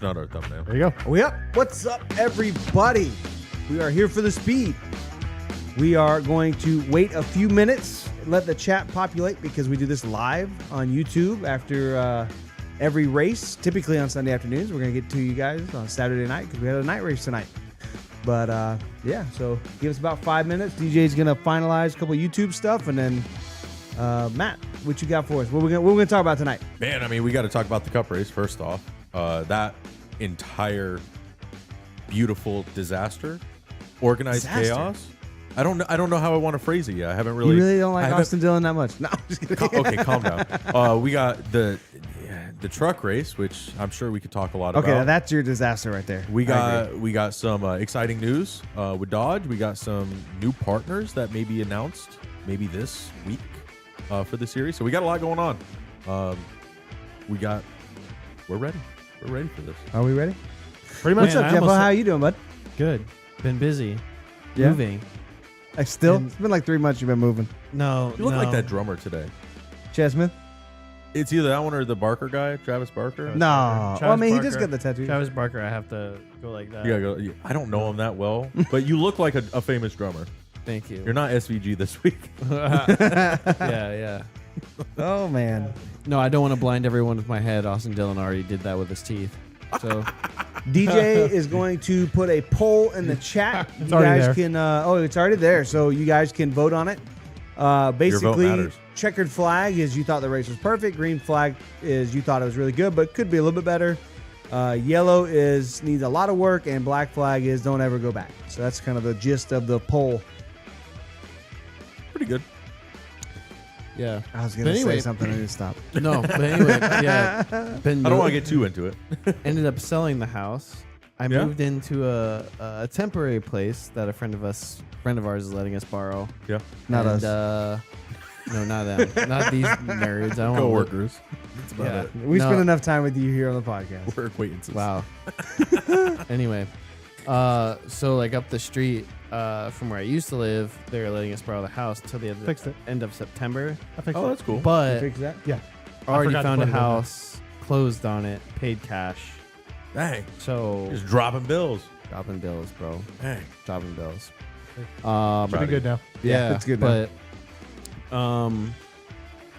Not our thumbnail. There you go. Yep. What's up, everybody? We are here for the speed. We are going to wait a few minutes, let the chat populate because we do this live on YouTube after every race, typically on Sunday afternoons. We're going to get to you guys on Saturday night because we had a night race tonight. But yeah, so give us about 5 minutes. DJ's going to finalize a couple of YouTube stuff, and then Matt, what you got for us? What we're going to talk about tonight? Man, I mean, we got to talk about the Cup race first off. That entire beautiful disaster, organized chaos. I don't know how I want to phrase it yet. I haven't really. You really don't like Austin Dillon that much? No, I'm just kidding. Okay, calm down. We got the truck race, which I'm sure we could talk a lot about. Okay, now that's your disaster right there. We got some exciting news with Dodge. We got some new partners that may be announced maybe this week for the series. So we got a lot going on. We're ready. We're ready for this. Are we ready? Pretty much. What's up, Jeff? How you doing, bud? Good. Been busy. Yeah? Moving. It's been like 3 months you've been moving. No. You look like that drummer today. Chesmith? It's either that one or the Barker guy, Travis Barker. No. Travis Well, I mean, he Barker. just got the tattoo. Travis Barker, I have to go like that. You gotta go. I don't know him that well, but you look like a famous drummer. Thank you. You're not SVG this week. Yeah. Oh, man. No, I don't want to blind everyone with my head. Austin Dillon already did that with his teeth. So DJ is going to put a poll in the chat. It's you already guys there. can. It's already there, so you guys can vote on it. vote Basically, matters. checkered flag is you thought the race was perfect. Green flag is you thought it was really good, but could be a little bit better. Yellow is needs a lot of work, and black flag is don't ever go back. So that's kind of the gist of the poll. Pretty good. yeah. I was But going to anyway- say something. I need to stop. No, but anyway, yeah. Been I don't want to get too into it. ended up selling the house. I Yeah? moved into a temporary place that a friend of ours is letting us borrow. Yeah. Not And, us. No, not them. Not these nerds. I don't wanna work- Co-workers. That's about Yeah. it. We No. spend enough time with you here on the podcast. We're acquaintances. Wow. Anyway, so like up the street from where I used to live, they're letting us borrow the house until the Fixed it. end of September. I think Oh, that's cool. But Fix that? Yeah. already forgot to found a put it in there. house, closed on it, paid cash. Dang. So Just dropping bills. dropping bills, bro. Dang. Dropping bills. Pretty good now. Yeah, it's good now. But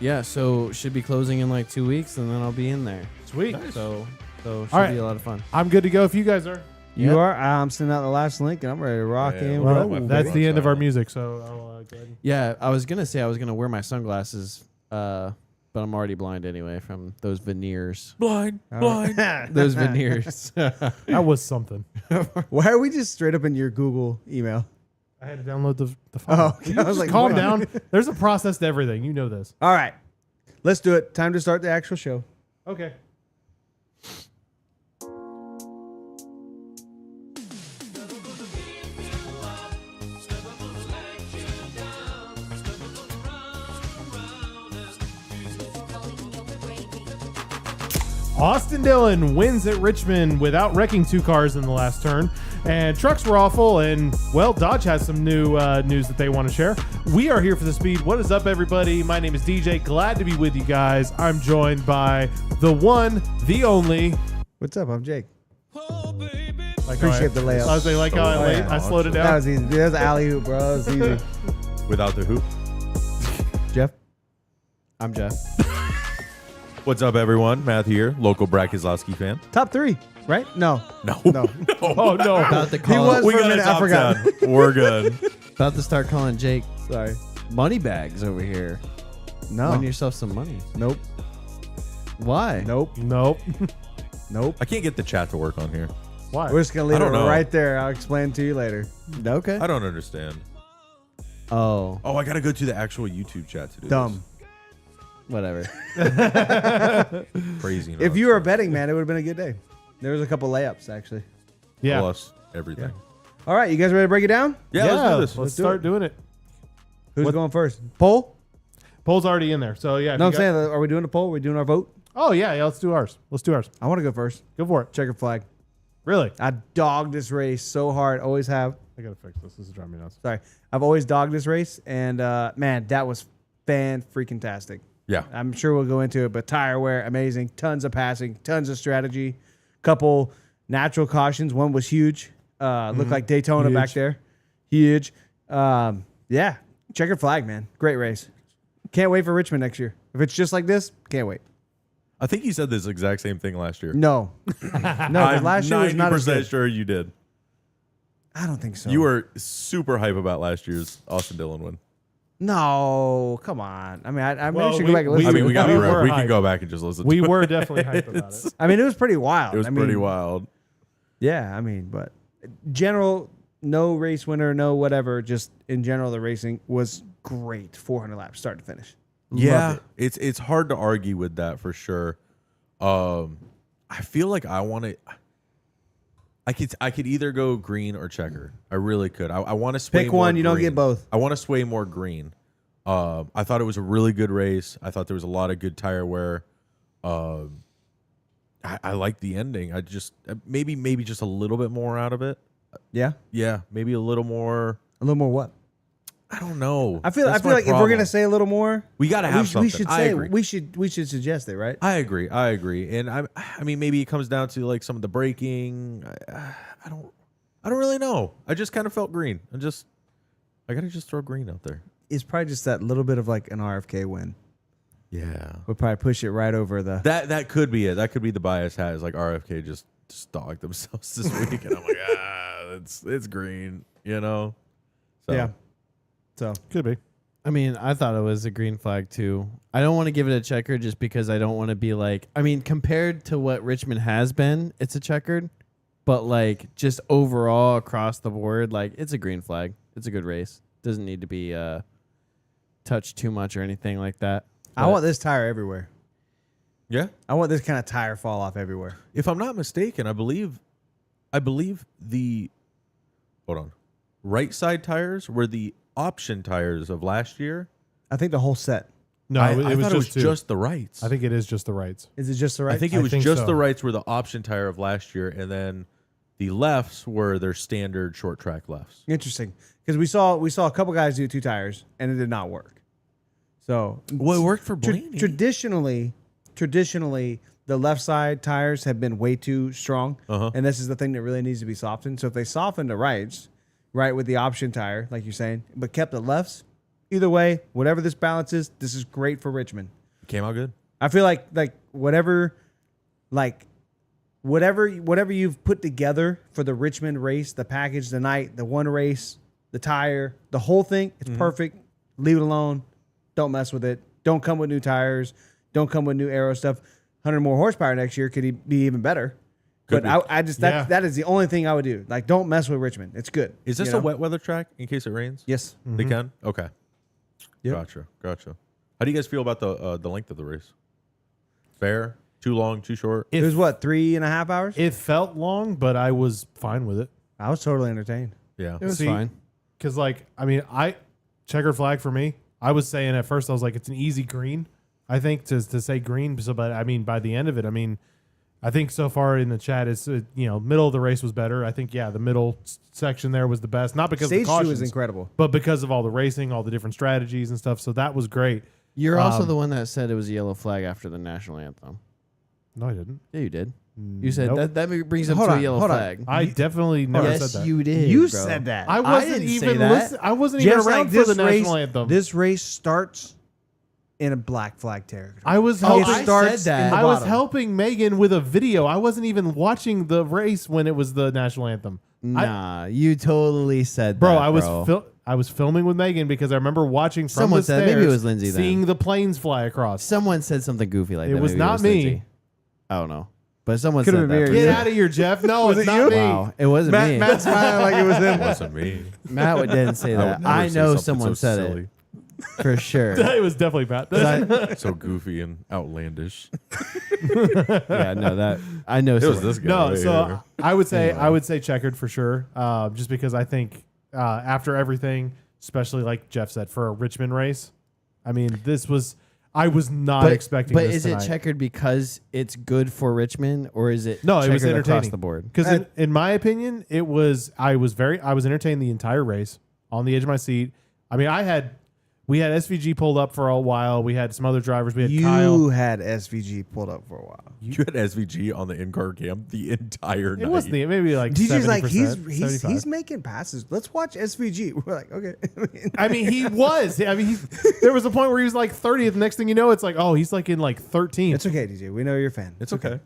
yeah, so should be closing in like 2 weeks, and then I'll be in there. Sweet. Nice. So should All right. be a lot of fun. I'm good to go if you guys are. You Yep. are. I'm sending out the last link, and I'm ready to rock Yeah, in. well, roll, my That's baby. the end of our silent. music, so I'll go ahead. Yeah, I was gonna say I was gonna wear my sunglasses, but I'm already blind anyway from those veneers. Blind. Those veneers. That was something. Why are we just straight up in your Google email? I had to download the Oh, file. okay. I was like, Calm what? down. There's a process to everything. You know this. All right, let's do it. Time to start the actual show. Okay. Austin Dillon wins at Richmond without wrecking 2 cars in the last turn. And trucks were awful. And, well, Dodge has some new news that they want to share. We are here for the speed. What is up, everybody? My name is DJ. Glad to be with you guys. I'm joined by the one, the only. What's up? I'm Jake. Like Appreciate the layup. I was like, So yeah. I slowed it That down. was easy. That was an alley hoop, bro. That was easy. Without the hoop. Jeff. I'm Jeff. What's up, everyone? Matt here, local Brad Keselowski fan. Top 3, right? No. No. No. Oh, no. About to He call. was We for a got a minute. I top forgot. 10. We're good. About to start calling Jake Sorry. money bags over here. No. Win yourself some money. Nope. Why? Nope. Nope. Nope. I can't get the chat to work on here. Why? We're just gonna leave I it don't know. right there. I'll explain to you later. Okay. I don't understand. Oh, Oh, I got to go to the actual YouTube chat to do Dumb. whatever. this. Crazy. If you were a betting man, it would have been a good day. There was a couple layups actually. Yeah. Plus everything. All right, you guys ready to break it down? Yeah, let's do this. Let's do start it. doing it. Who's What- going first? Poll? Poll's already in there. So, yeah. if No, you I'm got- saying, are we doing a poll? Are we doing our vote? Oh, yeah. Let's do ours. Let's do ours. I want to go first. Go for it. Checkered flag. Really? I dogged this race so hard. Always have. I got to fix this. This is driving me nuts. Sorry. I've always dogged this race. And, man, that was fan-freaking-tastic. Yeah. I'm sure we'll go into it, but tire wear, amazing. Tons of passing, tons of strategy. couple natural cautions. One was huge. Looked like Daytona back there. Huge. Yeah. Checkered flag, man. Great race. Can't wait for Richmond next year. If it's just like this, can't wait. I think you said this exact same thing last year. No. I'm last year was not as 90% good. sure you did. I don't think so. You were super hype about last year's Austin Dillon win. No, come on. I mean, I Well, should we- go back and we- listen. I mean, we got we we were can hype. go back and just listen. We to were it. definitely hyped about it. I mean, it was pretty wild. It was pretty wild. Yeah, I mean, but general, no race winner, no whatever. Just in general, the racing was great. 400 laps, start to finish. Yeah, Loved it. it's hard to argue with that for sure. I feel like I want to. I could either go green or checker. I really could. I want to sway. Pick more one. You don't green. get both. I want to sway more green. I thought it was a really good race. I thought there was a lot of good tire wear. I like the ending. I just maybe just a little bit more out of it. Yeah, Yeah, maybe a little more. a little more what? I don't know. I feel That's like my if we're problem. gonna say a little more, we got to have something. we should I say agree. we should suggest it, right? I agree. And I mean, maybe it comes down to like some of the braking. I don't really know. I just kind of felt green. I gotta just throw green out there. It's probably just that little bit of like an RFK win. Yeah, We'll probably push it right over the. that could be it. That could be the bias hat. Is like RFK just dogged themselves this week, and I'm like, it's green, you know. So. Yeah. So Could be. I mean, I thought it was a green flag too. I don't want to give it a checker just because I don't want to be like, I mean, compared to what Richmond has been, it's a checkered, but like just overall across the board, like it's a green flag. It's a good race. Doesn't need to be touched too much or anything like that. I want this tire everywhere. Yeah. I want this kind of tire fall off everywhere. If I'm not mistaken, I believe the right side tires were the option tires of last year. I think the whole set. No, I it was thought just two. just the rights. I think it is just the rights. Is it just the right? I think it was think just so. the rights were the option tire of last year, and then the lefts were their standard short track lefts. Interesting, because we saw a couple guys do two tires and it did not work. So Well, it worked for tra- Blaney. traditionally, the left side tires have been way too strong, and this is the thing that really needs to be softened. So if they soften the rights, right, with the option tire, like you're saying, but kept the lefts, either way, whatever this balance is, this is great for Richmond. Came out good. I feel like whatever you've put together for the Richmond race, the package, the night, the one race, the tire, the whole thing, it's perfect. Leave it alone. Don't mess with it. Don't come with new tires. Don't come with new aero stuff. 100 more horsepower next year could be even better. Could But be. I just Yeah. that is the only thing I would do. Like, don't mess with Richmond. It's good. Is this You know? a wet weather track in case it rains? Yes. They can? Okay. Yep. Gotcha. How do you guys feel about the length of the race? Fair? Too long? Too short? It was what, 3.5 hours? It felt long, but I was fine with it. I was totally entertained. Yeah. It was See, fine. Because, like, I mean, checkered flag for me. I was saying at first, I was like, it's an easy green. I think to say green. So, but I mean, by the end of it, I mean, I think so far in the chat, it's middle of the race was better. I think the middle section there was the best, not because Stage of the 2 cautions, was incredible. but because of all the racing, all the different strategies and stuff. So that was great. You're also the one that said it was a yellow flag after the national anthem. No, I didn't. Yeah, you did. You said Nope. that brings up Hold to on, a yellow hold on. flag. I definitely never yes, said that. you did. You bro. said that. I wasn't didn't say even that. listening. I wasn't even Just around like for this the race, national anthem. this race starts in a black flag territory. I was It helping. I starts said that. in the I was bottom. helping Megan with a video. I wasn't even watching the race when it was the national anthem. Nah, you totally said Bro, that. I was filming with Megan because I remember watching from Someone the said- stairs, maybe it was Lindsay then. seeing the planes fly across. Someone said something goofy like It that. was Maybe not me. Lindsay. I don't know. But someone Could've said been that. me for or Get you. sure. out of here, Jeff. No, Was it's it not you? me. Wow, it wasn't me. Matt smiling like it was him. Wasn't me. Matt didn't say I would that. never I say know something someone so said silly. it for sure. It was definitely Matt. So goofy and outlandish. Yeah, no, that I know. It was someone. this guy. No, right so here. I would say checkered for sure. Just because I think after everything, especially like Jeff said, for a Richmond race, I mean, I was not expecting. But this is tonight. it checkered because it's good for Richmond, or is it? No, it was checkered across entertaining the board. Because in my opinion, it was. I was entertained the entire race on the edge of my seat. I mean, We had SVG pulled up for a while. We had some other drivers. We had You Kyle. had SVG pulled up for a while. You had SVG on the in-car cam the entire night. It wasn't maybe like DJ's 70%, like he's 75. making passes. Let's watch SVG. We're like, okay. I mean, he was. I mean, there was a point where he was like 30th. Next thing you know, it's like, oh, he's like in like 13th. It's okay, DJ. We know you're a fan. It's okay.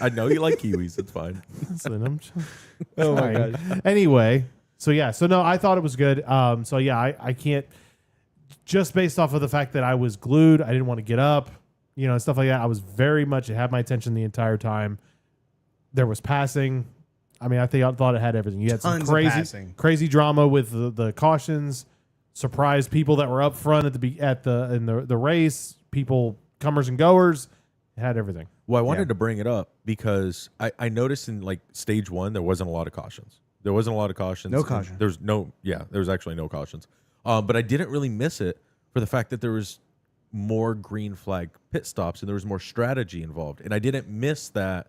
I know you like Kiwis. It's fine. Listen, I'm just, Oh my fine. god. Anyway, so no, I thought it was good. So yeah, I can't. Just based off of the fact that I was glued, I didn't want to get up, stuff like that. I was very much, it had my attention the entire time. There was passing. I mean, I thought it had everything. You had Tons some of passing. crazy drama with the cautions, surprise people that were up front in the race, people comers and goers. It had everything. Well, I wanted to bring it up because I noticed in like stage 1 there wasn't a lot of cautions. There wasn't a lot of cautions. No caution. There was actually no cautions. But I didn't really miss it for the fact that there was more green flag pit stops and there was more strategy involved. And I didn't miss that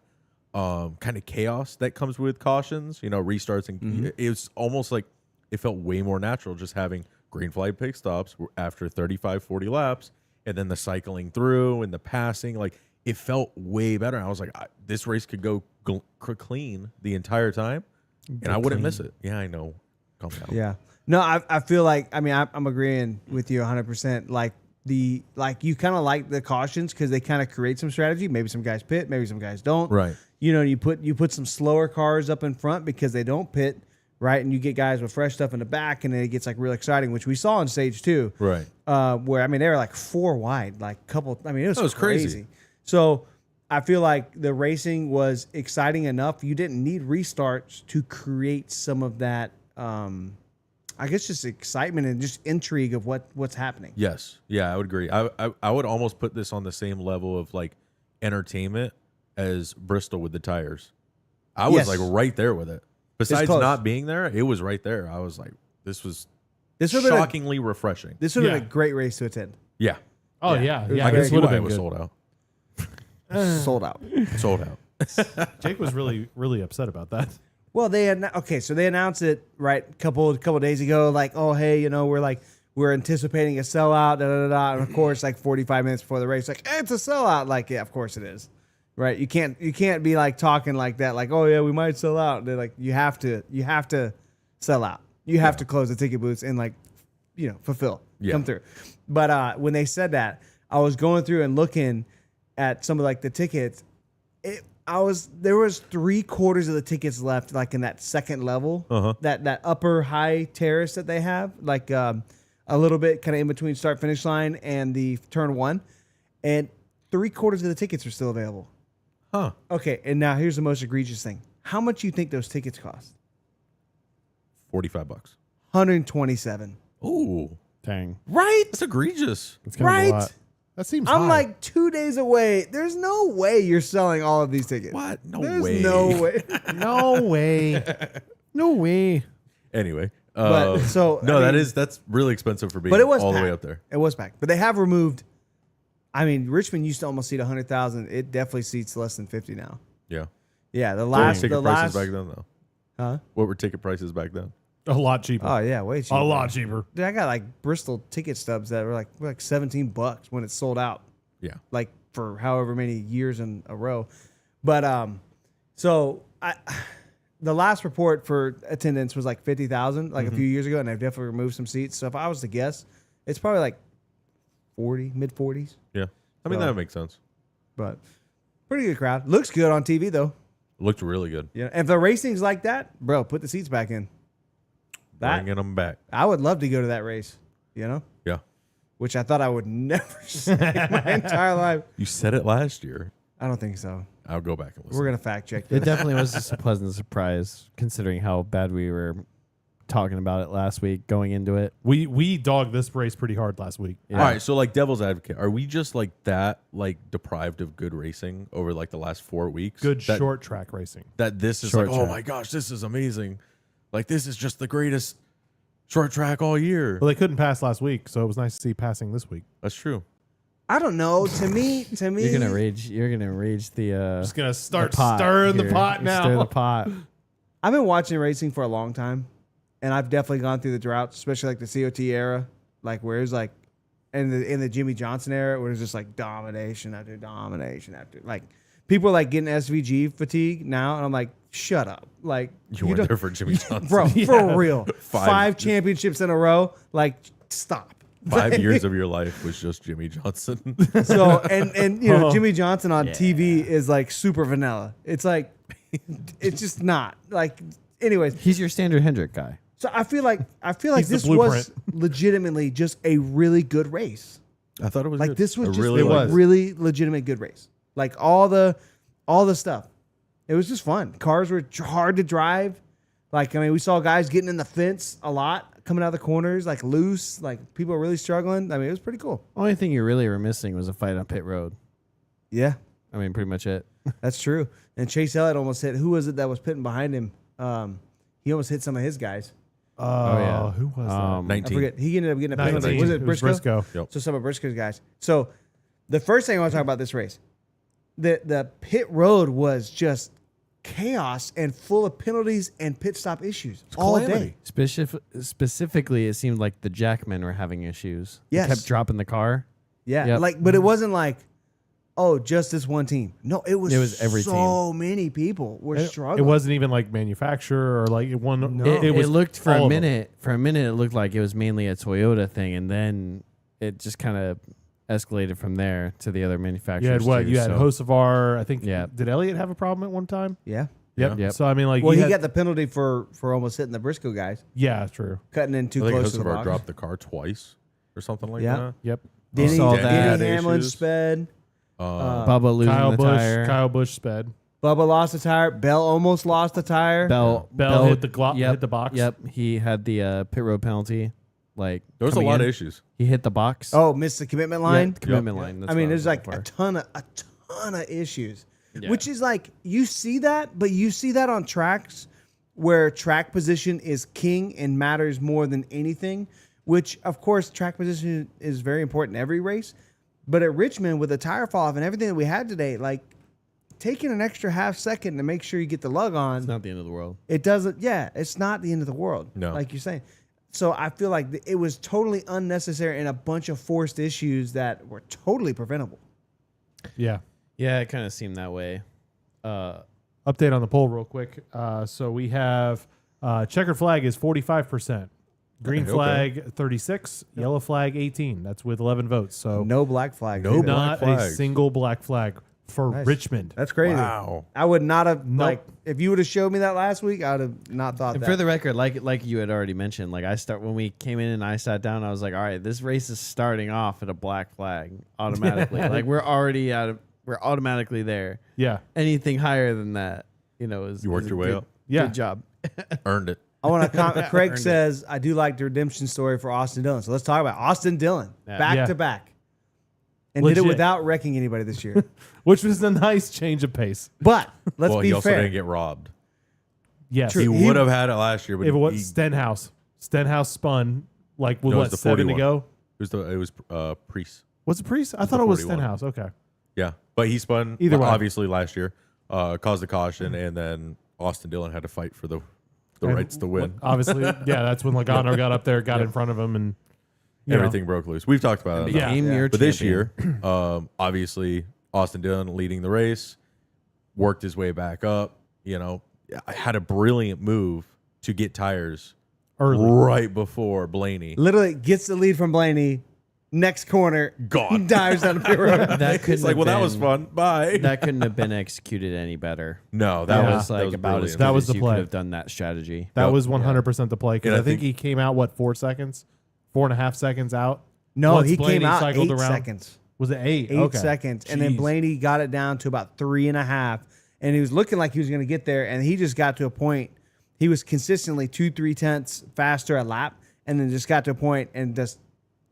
kind of chaos that comes with cautions, restarts. And it was almost like it felt way more natural just having green flag pit stops after 35, 40 laps and then the cycling through and the passing. Like it felt way better. I was like, this race could go clean the entire time and I wouldn't miss it. Yeah, I know. Calm down. Yeah. No, I feel like, I mean, I'm agreeing with you 100%. Like you kind of like the cautions because they kind of create some strategy. Maybe some guys pit, maybe some guys don't. Right. You put some slower cars up in front because they don't pit, right? And you get guys with fresh stuff in the back, and then it gets like real exciting, which we saw in stage 2. Right. Where I mean they were like 4 wide, like couple. I mean it was crazy. So I feel like the racing was exciting enough. You didn't need restarts to create some of that. I guess just excitement and just intrigue of what's happening. Yes. Yeah, I would agree. I would almost put this on the same level of like entertainment as Bristol with the tires. I was like right there with it. Besides not being there, it was right there. I was like, this was shockingly refreshing. This would have been a great race to attend. Yeah. Oh yeah. I guess would have it been was good. sold out. Sold out. Sold out. Jake was really, really upset about that. Well, so they announced it right a couple days ago. Like, oh hey, we're anticipating a sellout. And of course, like 45 minutes before the race, like it's a sellout. Like, yeah, of course it is. Right? You can't be like talking like that. Like, oh yeah, we might sell out. They're like, you have to sell out. You have to close the ticket booths and fulfill, come through. But when they said that, I was going through and looking at some of like the tickets. There was 3/4 of the tickets left, like in that second level, that upper high terrace that they have, like a little bit kind of in between start finish line and the turn 1, and 3/4 of the tickets are still available. Huh. Okay, and now here's the most egregious thing: how much do you think those tickets cost? $45. 127. Ooh. Dang. Right? That's egregious. That's kind of a Right? lot. That seems I'm high. like 2 days away. There's no way you're selling all of these tickets. What? There's no way. no way. No way. Anyway. But, so, no, I mean, that's really expensive for being but it was all packed. the way up there. It was packed. But they have removed. I mean, Richmond used to almost seat 100,000. It definitely seats less than 50 now. Yeah. Yeah, What were ticket prices back then, though? Huh? What were ticket prices back then? A lot cheaper. Oh yeah, way cheaper. A lot cheaper. Dude, I got like Bristol ticket stubs that were like $17 when it's sold out. Yeah. Like for however many years in a row. But so the last report for attendance was like 50,000 like a few years ago, and they've definitely removed some seats. So if I was to guess, it's probably like 40, mid 40s. Yeah. I mean, So- that makes sense. But pretty good crowd. Looks good on TV though. Looked really good. Yeah. If the racing's like that, bro, put the seats back in. Bringing them back. I would love to go to that race. Yeah. Which I thought I would never say my entire life. You said it last year. I don't think so. I'll go back and listen. We're gonna fact check It this. definitely was just a pleasant surprise considering how bad we were talking about it last week going into it. We dogged this race pretty hard last week. Yeah. All right, so like devil's advocate, are we just like that like deprived of good racing over like the last 4 weeks? Good that, short track racing. That this is Short like, oh track. my gosh, this is amazing. Like this is just the greatest short track all year. Well, they couldn't pass last week, so it was nice to see passing this week. That's true. I don't know. To me, You're gonna rage. You're gonna rage the. Just gonna start the pot stirring the here. pot now. Stir the pot. I've been watching racing for a long time, and I've definitely gone through the droughts, especially like the COT era, like where it's like, in the Jimmy Johnson era, where it's just like domination after domination after, like people are like getting SVG fatigue now, and I'm like, shut up, like You weren't don't- there for Jimmy Johnson. bro, for real, Five- 5 championships in a row, like stop. 5 years of your life was just Jimmy Johnson. So and you know Jimmy Johnson on TV is like super vanilla. It's like it's just not like. Anyways, He's your standard Hendrick guy. so I feel like He's the this was blueprint. legitimately just a really good race. I thought it was Like good. this was I just really a liked it. really legitimate good race. Like all the stuff. It was just fun. Cars were hard to drive. Like I mean, we saw guys getting in the fence a lot, coming out of the corners, like loose. Like people were really struggling. I mean, it was pretty cool. Only thing you really were missing was a fight on pit road. Yeah. I mean, pretty much it. That's true. And Chase Elliott almost hit. Who was it that was pitting behind him? He almost hit some of his guys. Oh, who was that? I 19. forget. He ended up getting a penalty. 19. Was it Briscoe? Yep. So some of Briscoe's guys. So the first thing I want to talk about this race, the pit road was just chaos and full of penalties and pit stop issues all day. Specifically, it seemed like the Jackmen were having issues. Yes. They kept dropping the car. Yeah. Yep. Like, but it wasn't like, oh, just this one team. No, it was every so many people were It struggling. wasn't even like manufacturer or like one. No. It was looked for all a of them. minute. For a minute, it looked like it was mainly a Toyota thing, and then it just kind of escalated from there to the other manufacturers. You had what? too, You had so- Hocevar. I think. Yeah. Did Elliott have a problem at one time? Yeah. Yep. Yep. So I mean, like, Well, he had- got the penalty for almost hitting the Briscoe guys, Yeah, true. cutting in too I think close to the Hocevar box. dropped the car twice or something like Yeah. that. Yep. Denny, Saw Denny that. Hamlin Issues. sped. Bubba losing Kyle the Busch. tire. Kyle Busch sped. Bubba lost a tire. Bell almost lost a tire. Bell Hit the hit the box. Yep, he had the pit road penalty. Like There was a coming lot in. of issues. He hit the box. Oh, missed the commitment line. Yeah, commitment line. That's I mean, what there's was like looking a for. ton of issues, Yeah. which is like you see that, but you see that on tracks where track position is king and matters more than anything. Which, of course, track position is very important in every race. But at Richmond, with the tire fall off and everything that we had today, like taking an extra half second to make sure you get the lug on, It's not the end of the world. it doesn't. Yeah, it's not the end of the world. No. Like you're saying. So I feel like it was totally unnecessary and a bunch of forced issues that were totally preventable. Yeah. Yeah, it kind of seemed that way. Update on the poll real quick. So we have checkered flag is 45%. Green Okay. flag 36, yellow flag 18. That's with 11 votes. So No black flag. No either. not black a flags. single black flag for Nice. Richmond. That's crazy. Wow. I would not have Nope. like if you would have showed me that last week, I would have not thought And that. for the record, like you had already mentioned, like when we came in and I sat down, I was like, all right, this race is starting off at a black flag automatically. Like we're automatically there. Yeah. Anything higher than that, is You worked is a your way good- up. Yeah. Good job. Earned it. I want to comment. Craig Earned it. says I do like the redemption story for Austin Dillon. So let's talk about Austin Dillon back Yeah. to back, and did Legit. it without wrecking anybody this year. Which was a nice change of pace. But let's Well, be he also fair. didn't get robbed. Yes. True. He He- would have had it last year, but If it was he, Stenhouse. Stenhouse spun like with No, it what, was the 7 to 41. go? it was Priest. Was it Priest? I thought the it was 41. Stenhouse. Okay. Yeah, but he spun Either way. obviously last year, caused a caution, and then Austin Dillon had to fight for the And rights to win. Obviously, yeah, that's when Logano got up there, got in front of him, and you know. Everything broke loose. We've talked about it. Yeah. Became your But this champion. year, obviously, Austin Dillon leading the race, worked his way back up. Had a brilliant move to get tires Early. right before Blaney. Literally gets the lead from Blaney. Next corner, Gone. dives down the pit road. That couldn't It's like, have well, that was been- fun. Bye. That couldn't have been excuted any better. No, That that was like about as brilliant. good That was as the you play. could have done that strategy. That Yep. was 100% the play because And I think he came out 4 seconds, 4.5 seconds out. No, Once he Blaney came out cycled 8 around. seconds. Was it 8? 8 Okay. seconds. And then Jeez. Blaney got it down to about 3.5. And he was looking like he was going to get there. And he just got to a point. He was consistently 2-3 tenths faster a lap. And then just got to a point and just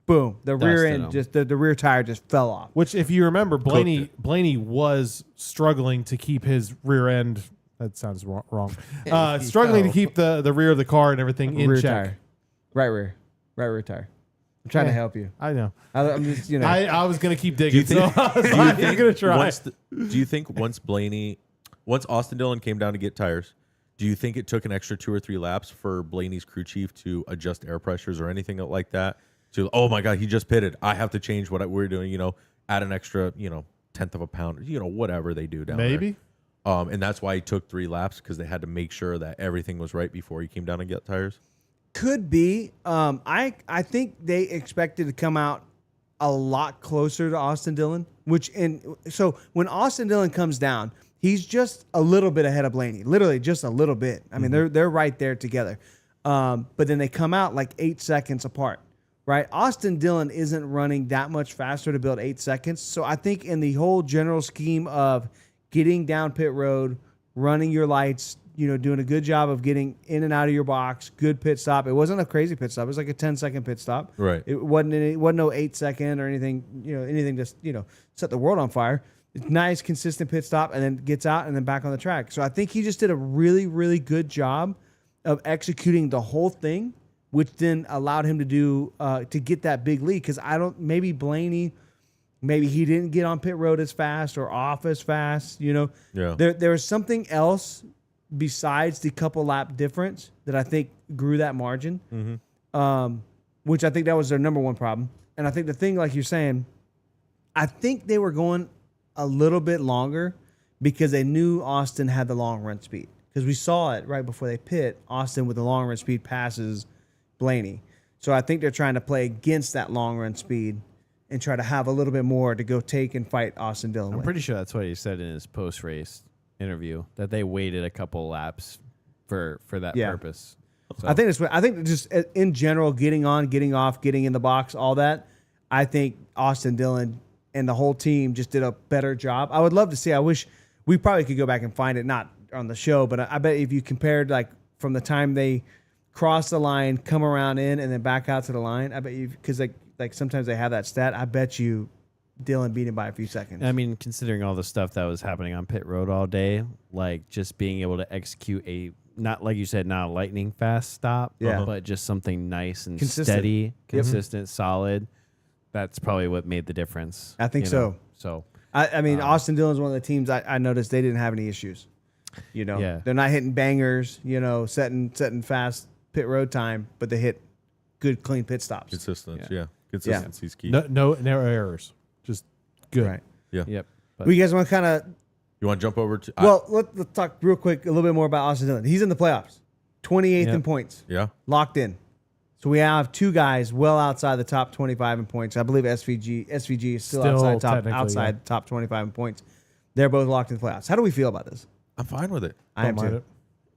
boom. The rear Dusted end, him. just the rear tire just fell off. Which, if you remember, Cooked Blaney was struggling to keep his rear end. That sounds wrong. Struggling to keep the rear of the car and everything in rear check. tire. Right rear tire. I'm trying to Yeah. help you. I know. I'm just, I was gonna keep Do digging. you think? so I was do you like, think I'm gonna try. do you think once Austin Dillon came down to get tires, Do you think it took an extra 2 or 3 laps for Blaney's crew chief to adjust air pressures or anything like that? To, oh my God, he just pitted. I have to change what we're doing, add an extra, tenth of a pound, whatever they do down there. Maybe. And that's why he took 3 laps, because they had to make sure that everything was right before he came down and get tires. Could be. I think they expected to come out a lot closer to Austin Dillon, so when Austin Dillon comes down, he's just a little bit ahead of Blaney, literally just a little bit. I mean, they're right there together. But then they come out like 8 seconds apart, right? Austin Dillon isn't running that much faster to build 8 seconds. So I think in the whole general scheme of getting down pit road, running your lights, doing a good job of getting in and out of your box, good pit stop. It wasn't a crazy pit stop. It was like a 10-second pit stop. Right. It wasn't no 8 second or anything, anything just, set the world on fire. It's nice, consistent pit stop, and then gets out and then back on the track. So I think he just did a really, really good job of executing the whole thing, which then allowed him to do to get that big lead. Because maybe Blaney, maybe he didn't get on pit road as fast or off as fast. Yeah. There was something else besides the couple lap difference that I think grew that margin, which I think that was their number one problem. And I think the thing, like you're saying, I think they were going a little bit longer because they knew Austin had the long run speed. Because we saw it right before they pit, Austin with the long run speed passes Blaney. So I think they're trying to play against that long run speed and try to have a little bit more to go take and fight Austin Dillon I'm with. pretty sure that's what he said in his post-race interview, that they waited a couple laps for that purpose. So. I think just in general, getting on, getting off, getting in the box, all that, I think Austin Dillon and the whole team just did a better job. I would love to see. I wish we probably could go back and find it, not on the show, but I bet if you compared like from the time they cross the line, come around in, and then back out to the line, I bet you, because like sometimes they have that stat. I bet you Dillon beat him by a few seconds. I mean, considering all the stuff that was happening on pit road all day, like just being able to execute not like you said, not a lightning fast stop, but just something nice and steady, consistent, solid. That's probably what made the difference. I think so. So I mean, Austin Dillon's one of the teams I noticed they didn't have any issues. They're not hitting bangers, setting fast pit road time, but they hit good, clean pit stops. Consistency, Consistency's key. No errors. Just good. Right. Yeah. Yep. But Well, you guys want to kind of You want to jump over to? let's talk real quick a little bit more about Austin Dillon. He's in the playoffs, 28th in points, yeah. locked in. So we have 2 guys well outside the top 25 in points. I believe SVG is still outside top 25 in points. They're both locked in the playoffs. How do we feel about this? I'm fine with it. I am Don't mind too.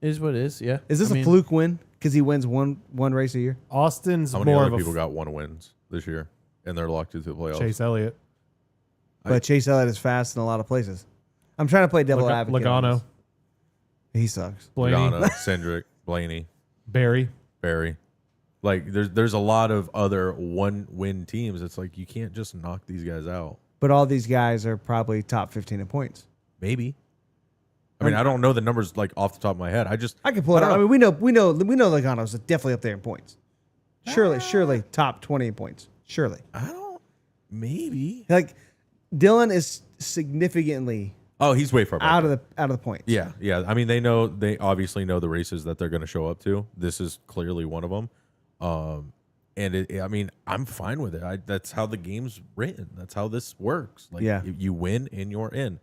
it. is what it is. Yeah. Is this a fluke win because he wins one race a year? Austin's How many more other of people a got 1 wins this year, and they're locked into the playoffs? Chase Elliott. But Chase Elliott is fast in a lot of places. I'm trying to play devil advocate. on Logano. this. He sucks. Blaney. Logano, Cindric, Blaney, Barry. Like there's a lot of other 1-win teams. It's like you can't just knock these guys out. But all these guys are probably top 15 in points. Maybe. I mean, I don't know the numbers like off the top of my head. I can pull it out. I mean, we know Logano's definitely up there in points. Surely top 20 in points. Surely. Maybe. Like Dillon is significantly Oh, he's way far back. out of the points. Yeah. I mean, they obviously know the races that they're going to show up to. This is clearly one of them. And I mean, I'm fine with it. That's how the game's written. That's how this works. Like, you win and you're in,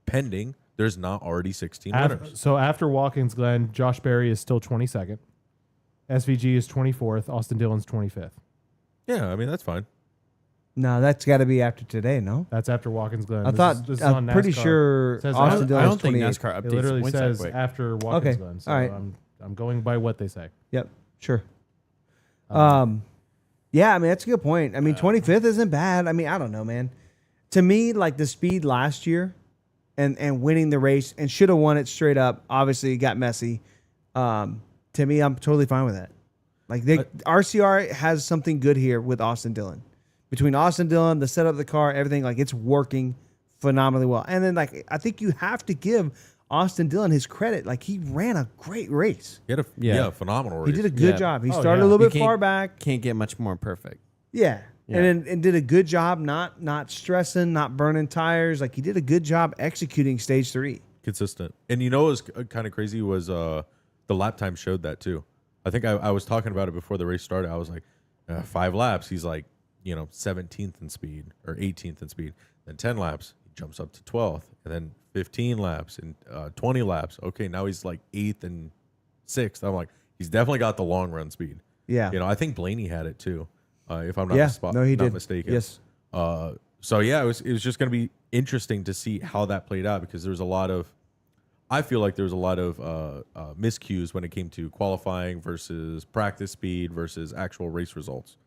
pending there's not already 16 winners. So after Watkins Glen, Josh Berry is still 22nd. SVG is 24th. Austin Dillon's 25th. Yeah, I mean that's fine. No, that's got to be after today. No, That's after Watkins Glen. I thought this is I'm on pretty NASCAR. sure It says Austin I Dillon's don't think 28th. NASCAR updates It literally points that says quick. after Watkins Okay. Glen. So All right. I'm going by what they say. Yep, sure. Yeah, I mean that's a good point. I mean 25th isn't bad. I mean I don't know, man. To me, like the speed last year, and winning the race and should have won it straight up. Obviously, it got messy. To me, I'm totally fine with that. Like RCR has something good here with Austin Dillon. Between Austin Dillon, the setup of the car, everything, like it's working phenomenally well. And then like I think you have to give Austin Dillon his credit. Like he ran a great race. He had a phenomenal race. He did a good Yeah. job. He Oh, started yeah. a little You bit far back. Can't get much more perfect. Yeah. Yeah. And did a good job not stressing, not burning tires. Like he did a good job executing stage 3. consistent. And you know what was kind of crazy was the lap time showed that too. I think I was talking about it before the race started. I was like, 5 laps, he's like, 17th in speed or 18th in speed. Then 10 laps, he jumps up to 12th, and then 15 laps and 20 laps. Okay, now he's like 8th and 6th. I'm like, he's definitely got the long run speed. Yeah. I think Blaney had it too, if I'm not, he not did. mistaken. Yes. So yeah, it was just going to be interesting to see how that played out, because there was a lot of, I feel like there was a lot of miscues when it came to qualifying versus practice speed versus actual race results.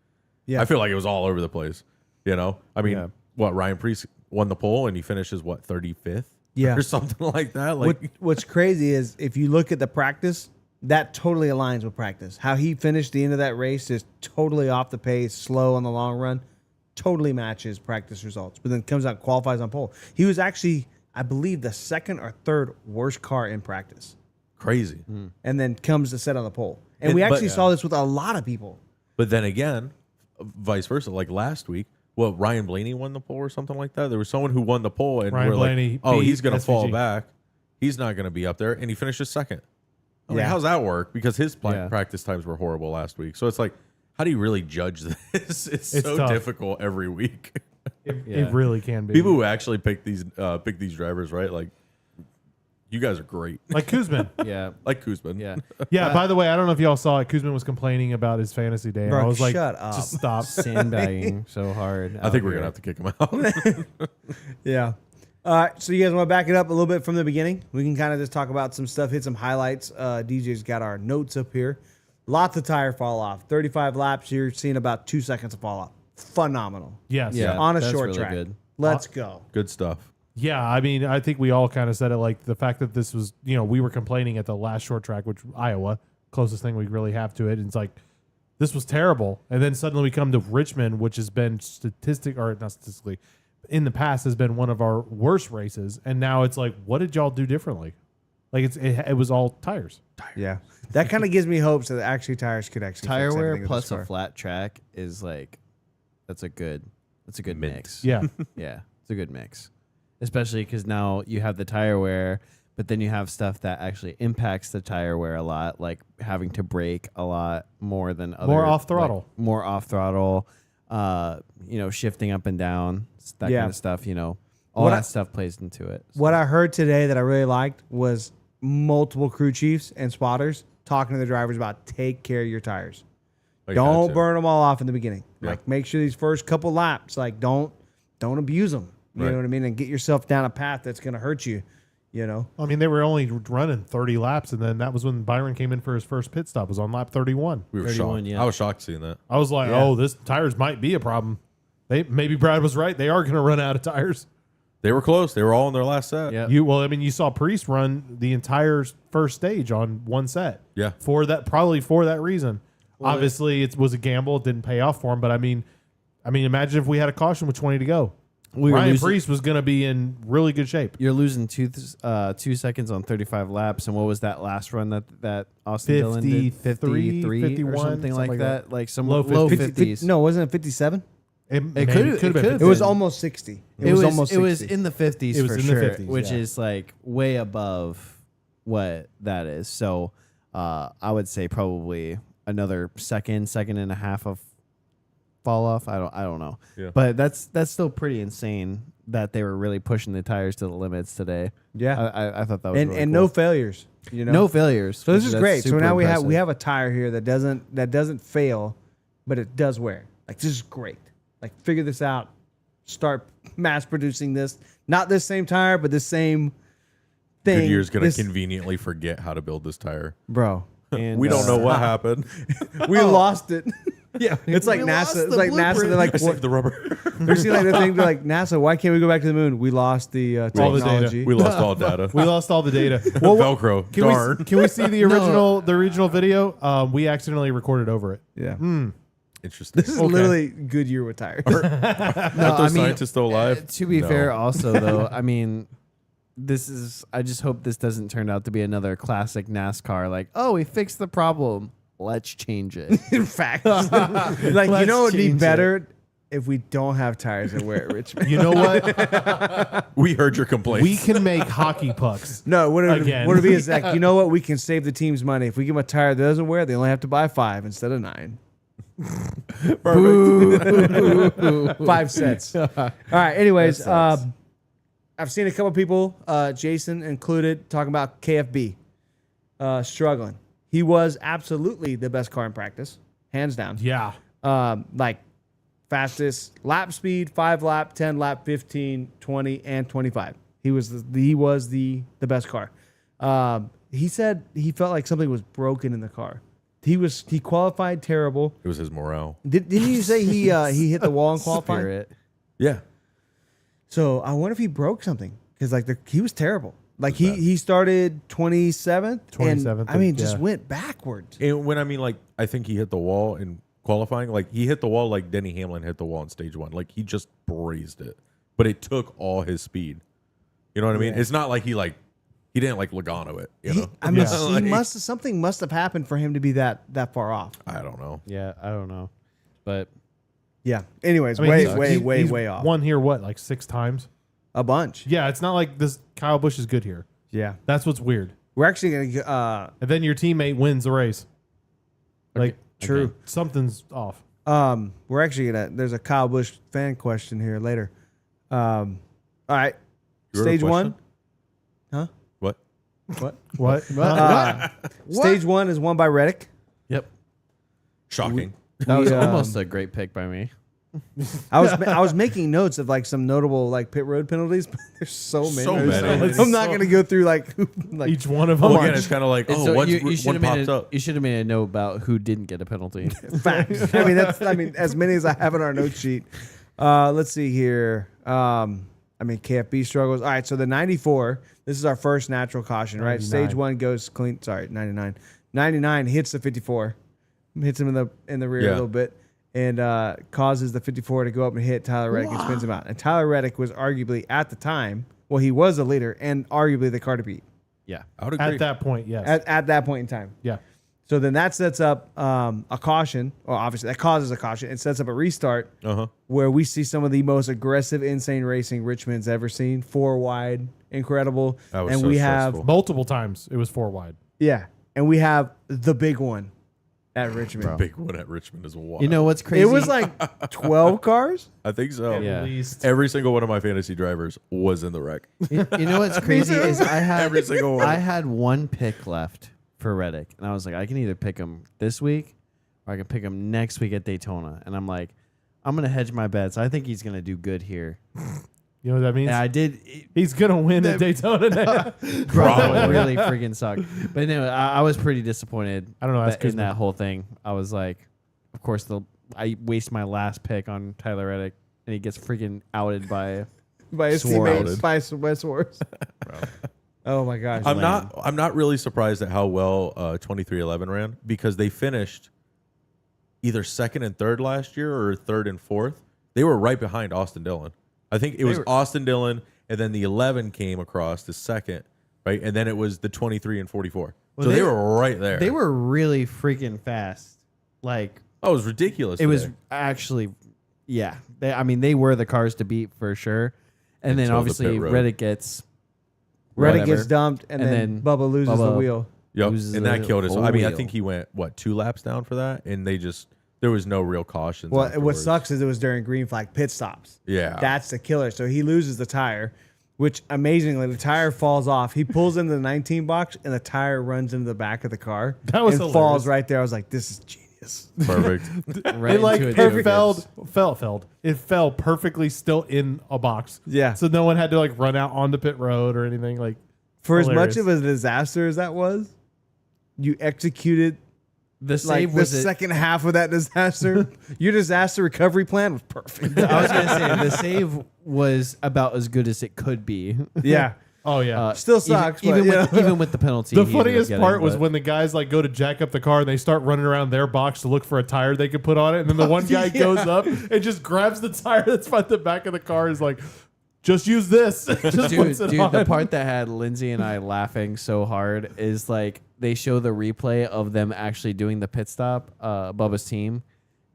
Yeah. I feel like it was all over the place. I mean, what, Ryan Preece won the pole and he finishes 35th? Yeah. Or something like that. Like, What's crazy is if you look at the practice, that totally aligns with practice. How he finished the end of that race is totally off the pace, slow on the long run, totally matches practice results. But then comes out and qualifies on pole. He was actually, I believe, the second or third worst car in practice. crazy. And then comes to set on the pole. And And- we but- actually saw this with a lot of people. But then again, vice versa. Like last week, Ryan Blaney won the pole or something like that. There was someone who won the pole, and Ryan we're like, Blaney "Oh, beat he's going to fall SVG. back. He's not going to be up there," and he finishes second. I'm like, Yeah. how's that work? Because his Yeah. practice times were horrible last week. So it's like, how do you really judge this? It's so tough. difficult every week. It really can be. People who actually pick these drivers, right? Like, you guys are great. like Kuzmin. Yeah. Like Kuzmin. Yeah. Yeah, by the way, I don't know if y'all saw it. Kuzmin was complaining about his fantasy day. And Bro, I was like, shut up. just stop. Sandbagging so hard. I think we're gonna have to kick him out. Yeah. All right. So you guys want to back it up a little bit from the beginning? We can kind of just talk about some stuff, hit some highlights. DJ's got our notes up here. Lots of tire fall off. 35 laps. You're seeing about 2 seconds of fall off. Phenomenal. Yes. Yeah. On a that's short really track. good. Let's go. Good stuff. Yeah, I mean, I think we all kind of said it, like the fact that this was, we were complaining at the last short track, which Iowa, closest thing we really have to it. And it's like, this was terrible. And then suddenly we come to Richmond, which has been not statistically, in the past has been one of our worst races. And now it's like, what did y'all do differently? Like it was all tires. Yeah. That kind of gives me hopes that actually tires could actually Tire fix wear everything with plus this a car. flat track is like, that's a good Mint. mix. Yeah. Yeah, it's a good mix. Especially because now you have the tire wear, but then you have stuff that actually impacts the tire wear a lot, like having to brake a lot more than other. More off throttle. Like, more off throttle, shifting up and down, that Yeah. kind of stuff, all What that I- stuff plays into it. What I heard today that I really liked was multiple crew chiefs and spotters talking to the drivers about take care of your tires. Like, Don't that's it. burn them all off in the beginning. Yeah. Like make sure these first couple laps, like don't abuse them. You Right. know what I mean? And get yourself down a path that's going to hurt you. I mean, they were only running 30 laps. And then that was when Byron came in for his first pit stop. It was on lap 31. We were 31, shocked. yeah. I was shocked seeing that. I was like, Yeah. oh, this tires might be a problem. Maybe Brad was right. They are going to run out of tires. They were close. They were all in their last set. Yeah. You saw Priest run the entire first stage on one set. Yeah. Probably for that reason. Obviously, it was a gamble. It didn't pay off for him. But I mean, imagine if we had a caution with 20 to go. We were Ryan losing- Priest was going to be in really good shape. You're losing 2 seconds on 35 laps, and what was that last run that Austin Dillon did? 53, 51, or something something like like that. Like some Low low 50s. 50s. No, wasn't it 57? It could've been been. It was 50. almost 60. It was almost 60. It was in the 50s It was for in the sure, 50s, which yeah. is like way above what that is. So I would say probably another second and a half of fall off. I don't know. Yeah. But that's still pretty insane that they were really pushing the tires to the limits today. Yeah. I thought that was and really and cool. no failures. No failures. So this which is that's great. So super now we impressive. have a tire here that doesn't fail, but it does wear. Like this is great. Like figure this out. Start mass producing this. Not this same tire, but the same thing. Goodyear's going This- to conveniently forget how to build this tire. bro. And, We don't know what Stop. happened. We lost it. Yeah, It's like we NASA. lost It's the like NASA. They're like, I what? saved the rubber. You see like the thing. They're like NASA. Why can't we go back to the moon? We lost the All the data. technology. We lost all data. We lost all the data. Velcro. Can Darn. we see the original video? We accidentally recorded over it. Yeah. Interesting. This is literally Goodyear with tires. No, Aren't I those mean, scientists still alive? To be No. fair, also though, I mean, I just hope this doesn't turn out to be another classic NASCAR. Like, oh, we fixed the problem. Let's change it. In fact, like you know, it'd be change better if we don't have tires that wear at Richmond. You know what? We heard your complaints. We can make hockey pucks. No, what Again. it be is like, you know what? We can save the team's money. If we give them a tire that doesn't wear, they only have to buy 5 instead of 9. 5 cents. All right. Anyways, I've seen a couple people, Jason included, talking about KFB struggling. He was absolutely the best car in practice, hands down. Yeah. Like fastest lap speed, 5 lap, 10 lap, 15, 20, and 25. He was the best car. He said he felt like something was broken in the car. He qualified terrible. It was his morale. Didn't you say he hit the wall in qualifying? Spirit. Yeah. So I wonder if he broke something because he was terrible. Like he started 27th. 27th, I mean, just yeah. went backwards. And when I mean, like, I think he hit the wall in qualifying. Like, he hit the wall like Denny Hamlin hit the wall in stage 1. Like, he just brazed it. But it took all his speed. You know what I mean? Yeah. It's not like he didn't like Logano it. You know? I mean, Like, something must have happened for him to be that far off. I don't know. Yeah, I don't know, but Yeah. Anyways, I mean, he's way off. Won here, what, like 6 times? A bunch. Yeah, it's not like this. Kyle Busch is good here. Yeah. That's what's weird. We're actually gonna. And then your teammate wins the race. Like, True. something's off. We're actually gonna. There's a Kyle Busch fan question here later. All right. You wrote a Stage 1. question? Huh? What? What? What? Stage 1 is won by Reddick. yep, Shocking. that was We, almost a great pick by me. I was making notes of like some notable like pit road penalties, but there's so many. So many. I'm not gonna go through like Each one of them. Oh, again, it's kind of like, And oh, so one should have pops made up. you should have made a note about who didn't get a penalty. facts. I mean as many as I have in our note sheet. Let's see here. KFB struggles. All right, so the 94. This is our first natural caution, right? 99. Stage 1 goes clean. Sorry, 99. 99 hits the 54, hits him in the rear a little bit, and causes the 54 to go up and hit Tyler Reddick and spins him out. And Tyler Reddick was arguably at the time, well, he was a leader and arguably the car to beat Yeah, I would agree. At that point, yes. at that point in time. yeah. So then that sets up a caution, or obviously that causes a caution. It sets up a restart where we see some of the most aggressive, insane racing Richmond's ever seen. 4 wide, incredible. That was and so we stressful. have, Multiple times it was 4 wide. and we have the big one at Richmond. Big one at Richmond is wild. you know what's crazy? It was like 12 cars. I think so. Yeah. At least. Every single one of my fantasy drivers was in the wreck. You know what's crazy is Every single one. I had one pick left for Reddick, and I was like, I can either pick him this week or I can pick him next week at Daytona. And I'm like, I'm gonna hedge my bets. I think he's gonna do good here. You know what that means? And I did. He's going to win at Daytona now. Probably really freaking suck. But anyway, I was pretty disappointed. I don't know, that's in that Kuzma. whole thing. I was like, of course, I waste my last pick on Tyler Reddick, and he gets freaking outed by. By his Swore. teammates, by West Wars. Oh my gosh. I'm not really surprised at how well 2311 ran because they finished either 2nd and 3rd last year or 3rd and 4th. They were right behind Austin Dillon. I think it was Austin Dillon, and then the 11 came across the 2nd, right? And then it was the 23 and 44. Well, so they they were right there. They were really freaking fast. Like, Oh, it was ridiculous. it was today. actually, yeah. They were the cars to beat for sure. And then Until the obviously pit road. Reddick gets Reddick whatever. gets dumped, and then Bubba loses the Bubba- wheel. Yep, loses and that the killed us. whole I mean, I wheel. think he went 2 laps down for that, and there was no real cautions. Well, what afterwards. sucks is it was during green flag pit stops. Yeah, That's the killer. So he loses the tire, which amazingly the tire falls off. He pulls into the 19 box, and the tire runs into the back of the car. That was and hilarious. falls right there. I was like, this is genius. perfect. right It like into it fell perfectly still in a box. Yeah. So no one had to like run out onto pit road or anything. Like For as much hilarious. of a disaster as that was, you executed The like save the was second half of that disaster. Your disaster recovery plan was perfect. I was gonna say the save was about as good as it could be. Yeah. Oh yeah. Still sucks, even, but, even with the penalty. The he ended up funniest getting, part was but- when the guys like go to jack up the car and they start running around their box to look for a tire they could put on it, and then the one guy goes up and just grabs the tire that's by the back of the car. Is like, just use this. Just puts it dude, on. the part that had Lindsay and I laughing so hard is like they show the replay of them actually doing the pit stop, Bubba's team,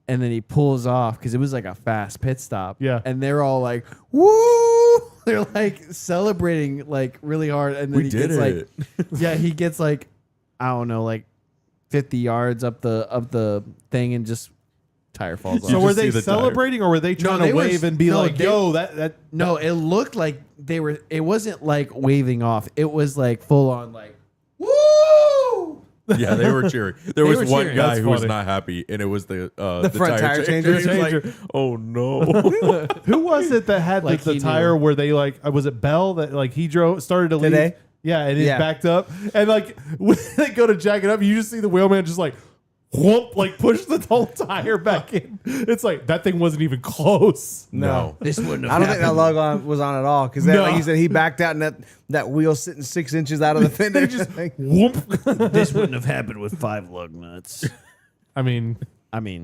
and then he pulls off because it was like a fast pit stop. Yeah. And they're all like, woo! They're like celebrating like really hard. And then We he did gets it. like, yeah, he gets like, I don't know, like 50 yards up the thing and just tire falls off. So were just they see the tire. celebrating or were they trying they to were- wave and be no, like, they- yo, that No, it looked like they were. It wasn't like waving off. It was like full on like, woo! Yeah, they were cheering. There They was were one cheering. guy That's who was funny. not happy, and it was the front tire changer. He was Changer. like, "Oh no!" Who was it that had Like the he tire knew. where they like was it Bell that like he started to Today? leave? Yeah, and it Yeah. backed up. And like when they go to jack it up, you just see the wheelman just like whoop, like push the whole tire back in. It's like that thing wasn't even close. No. This wouldn't have I don't think that lug was on at all because, No. like you said, he backed out and that wheel sitting 6 inches out of the fender. Just like, Whoop. This wouldn't have happened with 5 lug nuts. I mean,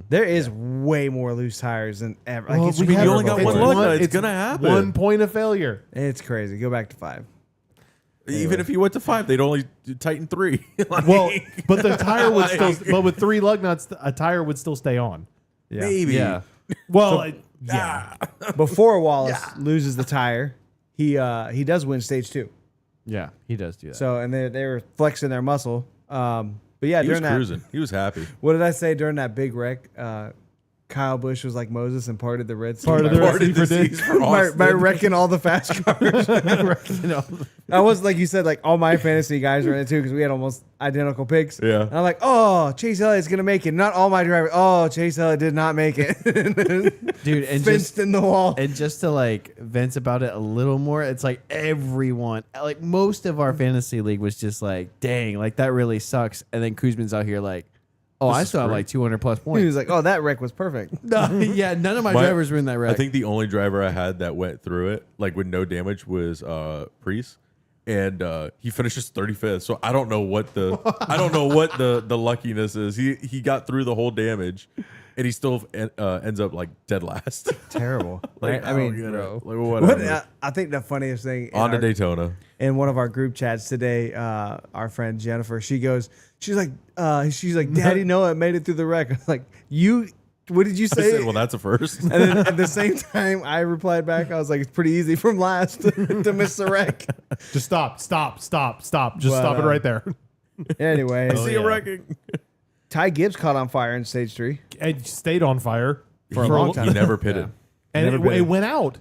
there is way more loose tires than ever. Like, well, it's, we you have- only got it's one lug nut. It's gonna happen. 1 point of failure. it's crazy. Go back to 5. Even if you went to 5, they'd only tighten 3. Like, Well, but the tire would still. But with 3 lug nuts, a tire would still stay on. Yeah. maybe. Yeah. Well, yeah. Before Wallace loses the tire, he does win stage 2. Yeah, he does do that. So and they were flexing their muscle. But yeah, He was during that, cruising. He was happy. what did I say during that big wreck? Kyle Busch was like Moses and parted the Red Sea. Part of by- the Red Sea Parted the for seas for by Austin. wrecking all the fast cars. I was like you said, like all my fantasy guys were in it too because we had almost identical picks. Yeah. And I'm like, oh, Chase Elliott's gonna make it. Not all my drivers. Oh, Chase Elliott did not make it. Dude, and Fenced just in the wall. and just to like vent about it a little more, it's like everyone, like most of our fantasy league was just like, dang, like that really sucks. And then Kuzman's out here like, oh, I is still have great. like 200 plus He points. was like, oh, that wreck was perfect. No, yeah, none of my drivers were in that wreck. I think the only driver I had that went through it like with no damage was Priest, and he finishes 35th. So I don't know what the the luckiness is. He got through the whole damage, and he still ends up like dead last. Terrible. Like, I mean, don't get it. Like, what, whatever. I think the funniest thing On to Daytona. in one of our group chats today, our friend Jennifer, she's like, Daddy Noah made it through the wreck. I was like, what did you I say? said, well, that's a first. And then at the same time, I replied back, I was like, it's pretty easy from last to miss the wreck. Just stop. Just But, stop it right there. Anyway, I see yeah. a wrecking. Ty Gibbs caught on fire in stage 3. It stayed on fire For a long time. He never pitted. and Never it been. went out.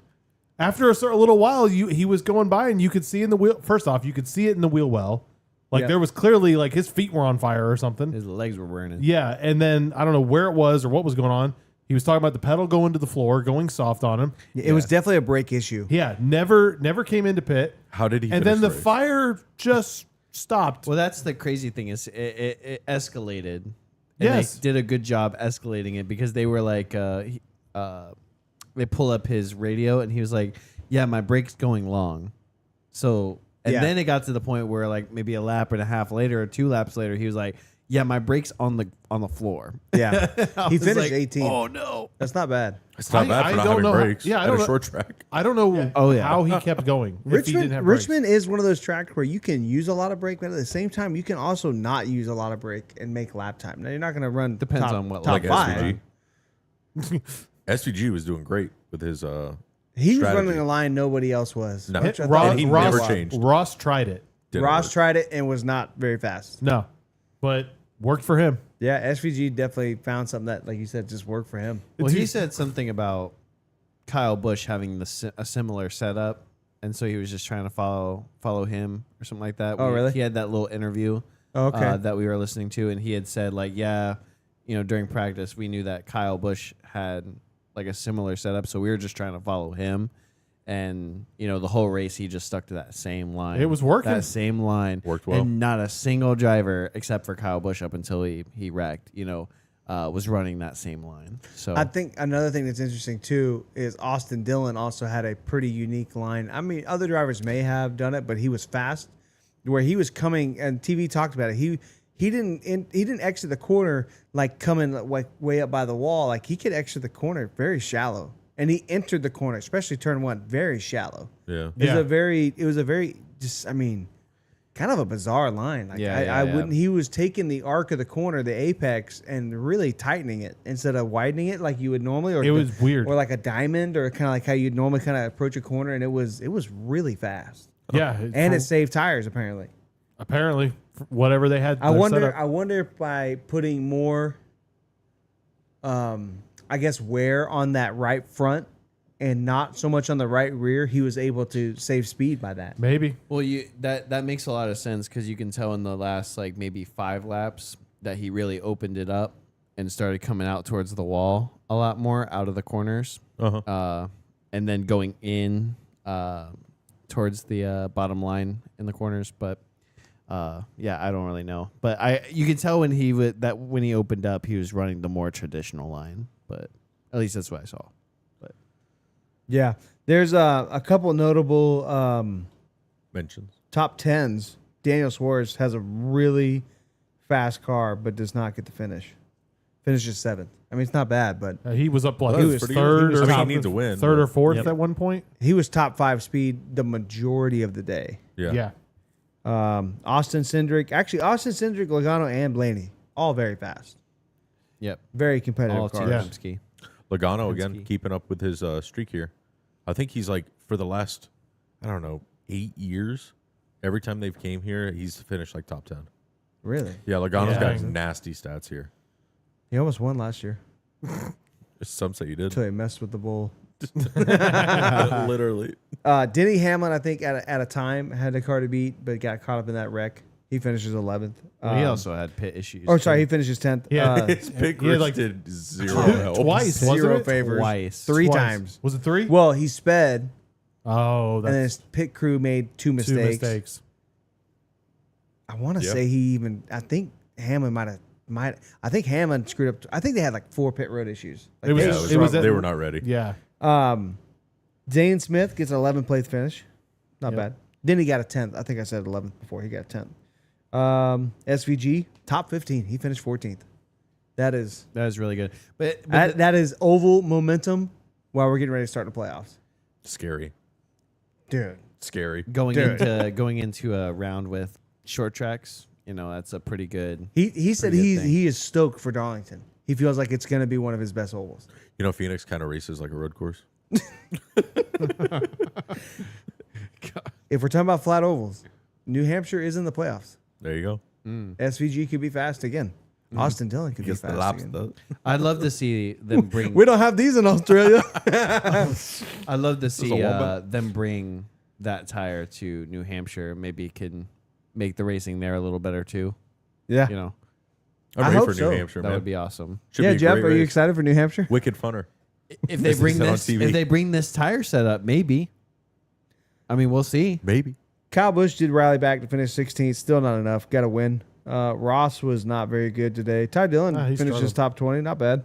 After a little while, he was going by, and you could see in the wheel. First off, you could see it in the wheel well. Like Yeah. there was clearly like his feet were on fire or something. his legs were burning. Yeah, and then I don't know where it was or what was going on. He was talking about the pedal going to the floor, going soft on him. It was definitely a brake issue. Yeah, never came into pit. How did he? And finish then the race? fire just stopped. Well, that's the crazy thing is it escalated. And Yes. they did a good job escalating it because they were like, they pull up his radio and he was like, yeah, my brake's going long. So, and Yeah. then it got to the point where like maybe a lap and a half later or 2 laps later, he was like, yeah, my brake's on the floor. Yeah. I He was finished like, 18. Oh no. That's not bad. It's not I bad for don't not having know how- brakes. yeah, I at don't a know- short track. I don't know Oh, yeah. how he kept going if he didn't have brakes. Richmond is one of those tracks where you can use a lot of brake, but at the same time, you can also not use a lot of brake and make lap time. Now, you're not going to run Depends top, on what top Like five. SVG. SVG was doing great with his He was strategy. running a line nobody else was. No. which I thought Ross, And he was never wild. changed. Ross tried it. Didn't Ross work. tried it and was not very fast. No, but worked for him. Yeah, SVG definitely found something that, like you said, just worked for him. Well, he said something about Kyle Busch having a similar setup, and so he was just trying to follow him or something like that. Oh, really? He had that little interview Oh, okay. that we were listening to, and he had said like, yeah, during practice we knew that Kyle Busch had like a similar setup, so we were just trying to follow him. And the whole race, he just stuck to that same line. It was working. That same line Worked well. and not a single driver except for Kyle Busch up until he wrecked. Was running that same line. So I think another thing that's interesting too is Austin Dillon also had a pretty unique line. I mean, other drivers may have done it, but he was fast. Where he was coming, and TV talked about it. He didn't exit the corner like coming like way up by the wall. Like he could exit the corner very shallow, and he entered the corner, especially turn 1, very shallow. Yeah. It was a very just. I mean, kind of a bizarre line. Like I wouldn't. He was taking the arc of the corner, the apex, and really tightening it instead of widening it like you would normally. Or It was weird. or like a diamond, or kind of like how you'd normally kind of approach a corner, and it was really fast. Yeah, And it saved tires apparently. apparently whatever they had. I wonder if by putting more, I guess, wear on that right front and not so much on the right rear, he was able to save speed by that. Maybe. Well, that makes a lot of sense because you can tell in the last like maybe 5 laps that he really opened it up and started coming out towards the wall a lot more out of the corners, and then going in towards the bottom line in the corners. But yeah, I don't really know. But you can tell when he opened up, he was running the more traditional line. But at least that's what I saw. Yeah, there's a couple notable Mentions. top 10s. Daniel Suarez has a really fast car, but does not get the finish. Finishes 7th. I mean, it's not bad, but He was up like Well, that was pretty third good. or I mean, he top- needs a win, third or but- fourth Yep. at one point. he was top 5 speed the majority of the day. Yeah. Austin Cindric, Logano, and Blaney, all very fast. Yep. Very competitive All cars. Yeah. Team ski. Logano again Penske. keeping up with his streak here. I think he's like for the last, I don't know, 8 years. Every time they've came here, he's finished like top 10. Really? Yeah, Logano's Yeah. got nasty stats here. He almost won last year Some say he did. until he messed with the bull. Literally. Denny Hamlin, I think, at a time had a car to beat, but got caught up in that wreck. He finishes 11th. He also had pit issues. Oh, sorry, he finishes 10th. Yeah. His pick he had, like, did zero help. Twice, wasn't zero it? favors. Twice. 3 Twice. times. Was it 3? Well, he sped, Oh, and then that's his pit crew made 2 mistakes. 2 mistakes. I want to Yeah. say I think Hamlin I think Hamlin screwed up. I think they had like 4 pit road issues. Like It was- they Yeah, it was they at- were not ready. Yeah. Zane Smith gets an 11th place finish. Not Yep. bad. Then he got a 10th. I think I said 11th before. He got a 10th. SVG, top 15. He finished 14th. That is really good. But that is oval momentum while we're getting ready to start the playoffs. Scary. Dude. Scary. going Dude. into a round with short tracks, that's a pretty good. He said Pretty good thing. he is stoked for Darlington. He feels like it's going to be one of his best ovals. You know, Phoenix kind of races like a road course. If we're talking about flat ovals, New Hampshire is in the playoffs. There you go. SVG could be fast again. Austin Dillon could be Gets the fast laps again. though. I'd love to see them bring. We don't have these in Australia. I'd love to see a wombat. them bring that tire to New Hampshire. Maybe can make the racing there a little better too. Yeah. I'm I ready hope for so. New Hampshire, That man. would be awesome. Should Yeah, be a Jeff, great are you race. excited for New Hampshire? Wicked funner. If they This bring is on this, TV. if they bring this tire setup, maybe. I mean, we'll see. Maybe. Kyle Busch did rally back to finish 16th. Still not enough. Got to win. Ross was not very good today. Ty Dillon He finishes struggled. top 20. Not bad.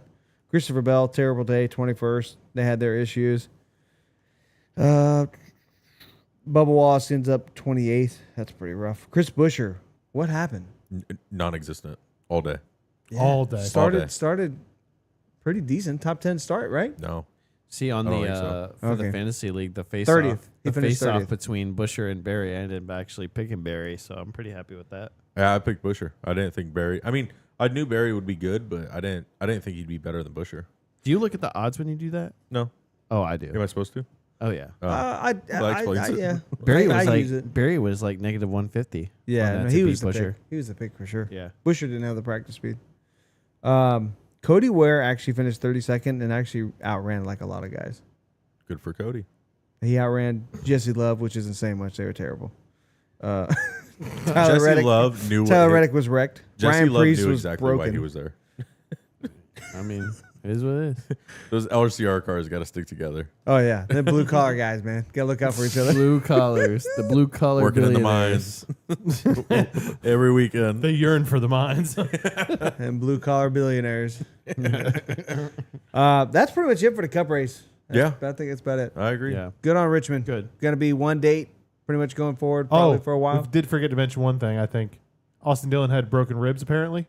Christopher Bell, terrible day, 21st. They had their issues. Bubba Wallace ends up 28th. That's pretty rough. Chris Buescher, what happened? Non-existent all day. All day. Started pretty decent. Top 10 start, right? No. See on I don't the think so. for the Okay. fantasy league, the face 30th. off, He the finished face off 30th. between Busher and Barry. I ended up actually picking Barry, so I'm pretty happy with that. Yeah, I picked Busher. I didn't think Barry. I mean, I knew Barry would be good, but I didn't think he'd be better than Busher. Do you look at the odds when you do that? No. Oh, I do. Am I supposed to? Oh yeah. That explains it. Yeah. Barry I was use it. Barry was like negative 150. Yeah, on that no, to he beat was the Busher. pick. He was the pick for sure. Yeah. Busher didn't have the practice speed. Cody Ware actually finished 32nd and actually outran like a lot of guys. Good for Cody. He outran Jesse Love, which isn't saying much. They were terrible. Tyler Jesse Reddick, Love knew Tyler what Reddick was wrecked. Jesse Brian Love Priest knew was exactly broken. why he was there. I mean, it is what it is. Those LCR cars got to stick together. Oh yeah, the blue collar guys, man, gotta look out for each other. Blue collars, the blue collar Working in the billionaires. mines every weekend. They yearn for the mines. And blue collar billionaires. That's pretty much it for the Cup race. Yeah. I think that's about it. I agree. Yeah. Good on Richmond. Good. Gonna be one date, pretty much going forward, probably for a while. We did forget to mention one thing, I think. Austin Dillon had broken ribs, apparently.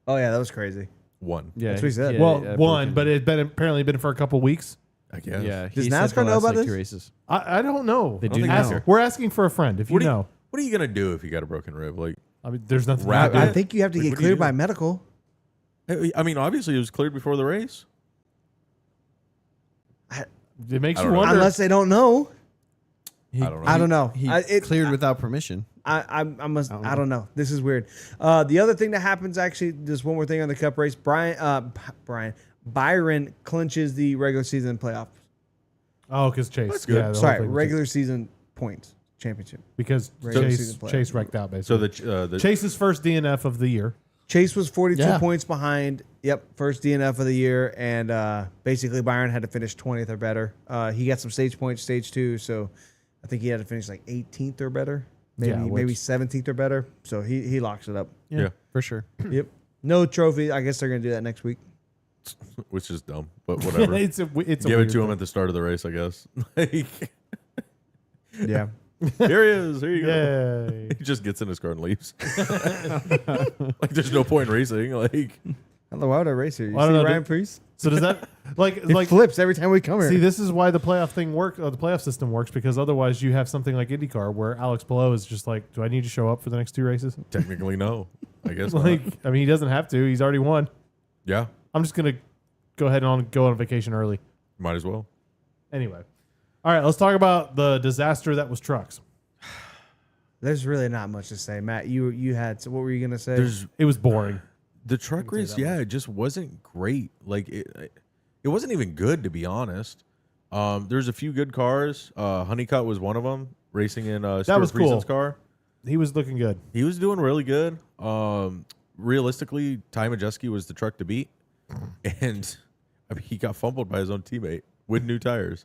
Oh yeah, that was crazy. One. Yeah, That's what he said. yeah, Well, yeah, one, broken. but it been apparently been for a couple weeks. I guess. yeah. Does he said NASCAR the know last, about like, this? 2 races. I don't know. They do think now. so. We're asking for a friend if you What do you- know. What are you gonna do if you got a broken rib? Like, I mean, there's nothing. Wrap to do. I think you have to Like, get what do you cleared do? by medical. I mean, obviously it was cleared before the race. It makes I you don't know. wonder. Unless they don't know. He, I don't know. I don't know. He cleared without permission. I don't know. This is weird. The other thing that happens, actually, just one more thing on the Cup race. Byron clinches the regular season playoff. Oh, because Chase. That's good. Yeah, the whole Sorry, thing was regular season points championship. because regular Chase season playoff. Chase wrecked out So basically. the Chase's first DNF of the year. Chase was 42 Yeah. points behind. Yep, first DNF of the year, and basically Byron had to finish 20th or better. He got some stage points, stage 2, so I think he had to finish like 18th or better, maybe which- 17th or better. So he locks it up. Yeah. for sure. Yep, no trophy. I guess they're gonna do that next week. which is dumb, but whatever. it's a Give it weird to him thing. at the start of the race, I guess. Like, Yeah, here he is. Here you go. Yay. He just gets in his car and leaves. Like, there's no point in racing. Like, I don't know why would I race here. You I don't see know, Ryan dude. Priest? So does that like It flips every time we come here. see? This is why the playoff thing the playoff system works, because otherwise you have something like IndyCar where Alex Palou is just like, do I need to show up for the next 2 races? technically, no. I guess not. Like, I mean, he doesn't have to. He's already won. Yeah, I'm just gonna go ahead and go on vacation early. might as well. Anyway, all right, let's talk about the disaster that was trucks. There's really not much to say, Matt. You had. So what were you gonna say? It was boring. The truck race, yeah, it just wasn't great. Like, it wasn't even good, to be honest. There's a few good cars. Honeycutt was one of them, racing in Stuart was cool. Friesen's car. He was looking good. He was doing really good. Realistically, Ty Majeski was the truck to beat, and I mean, he got fumbled by his own teammate with new tires.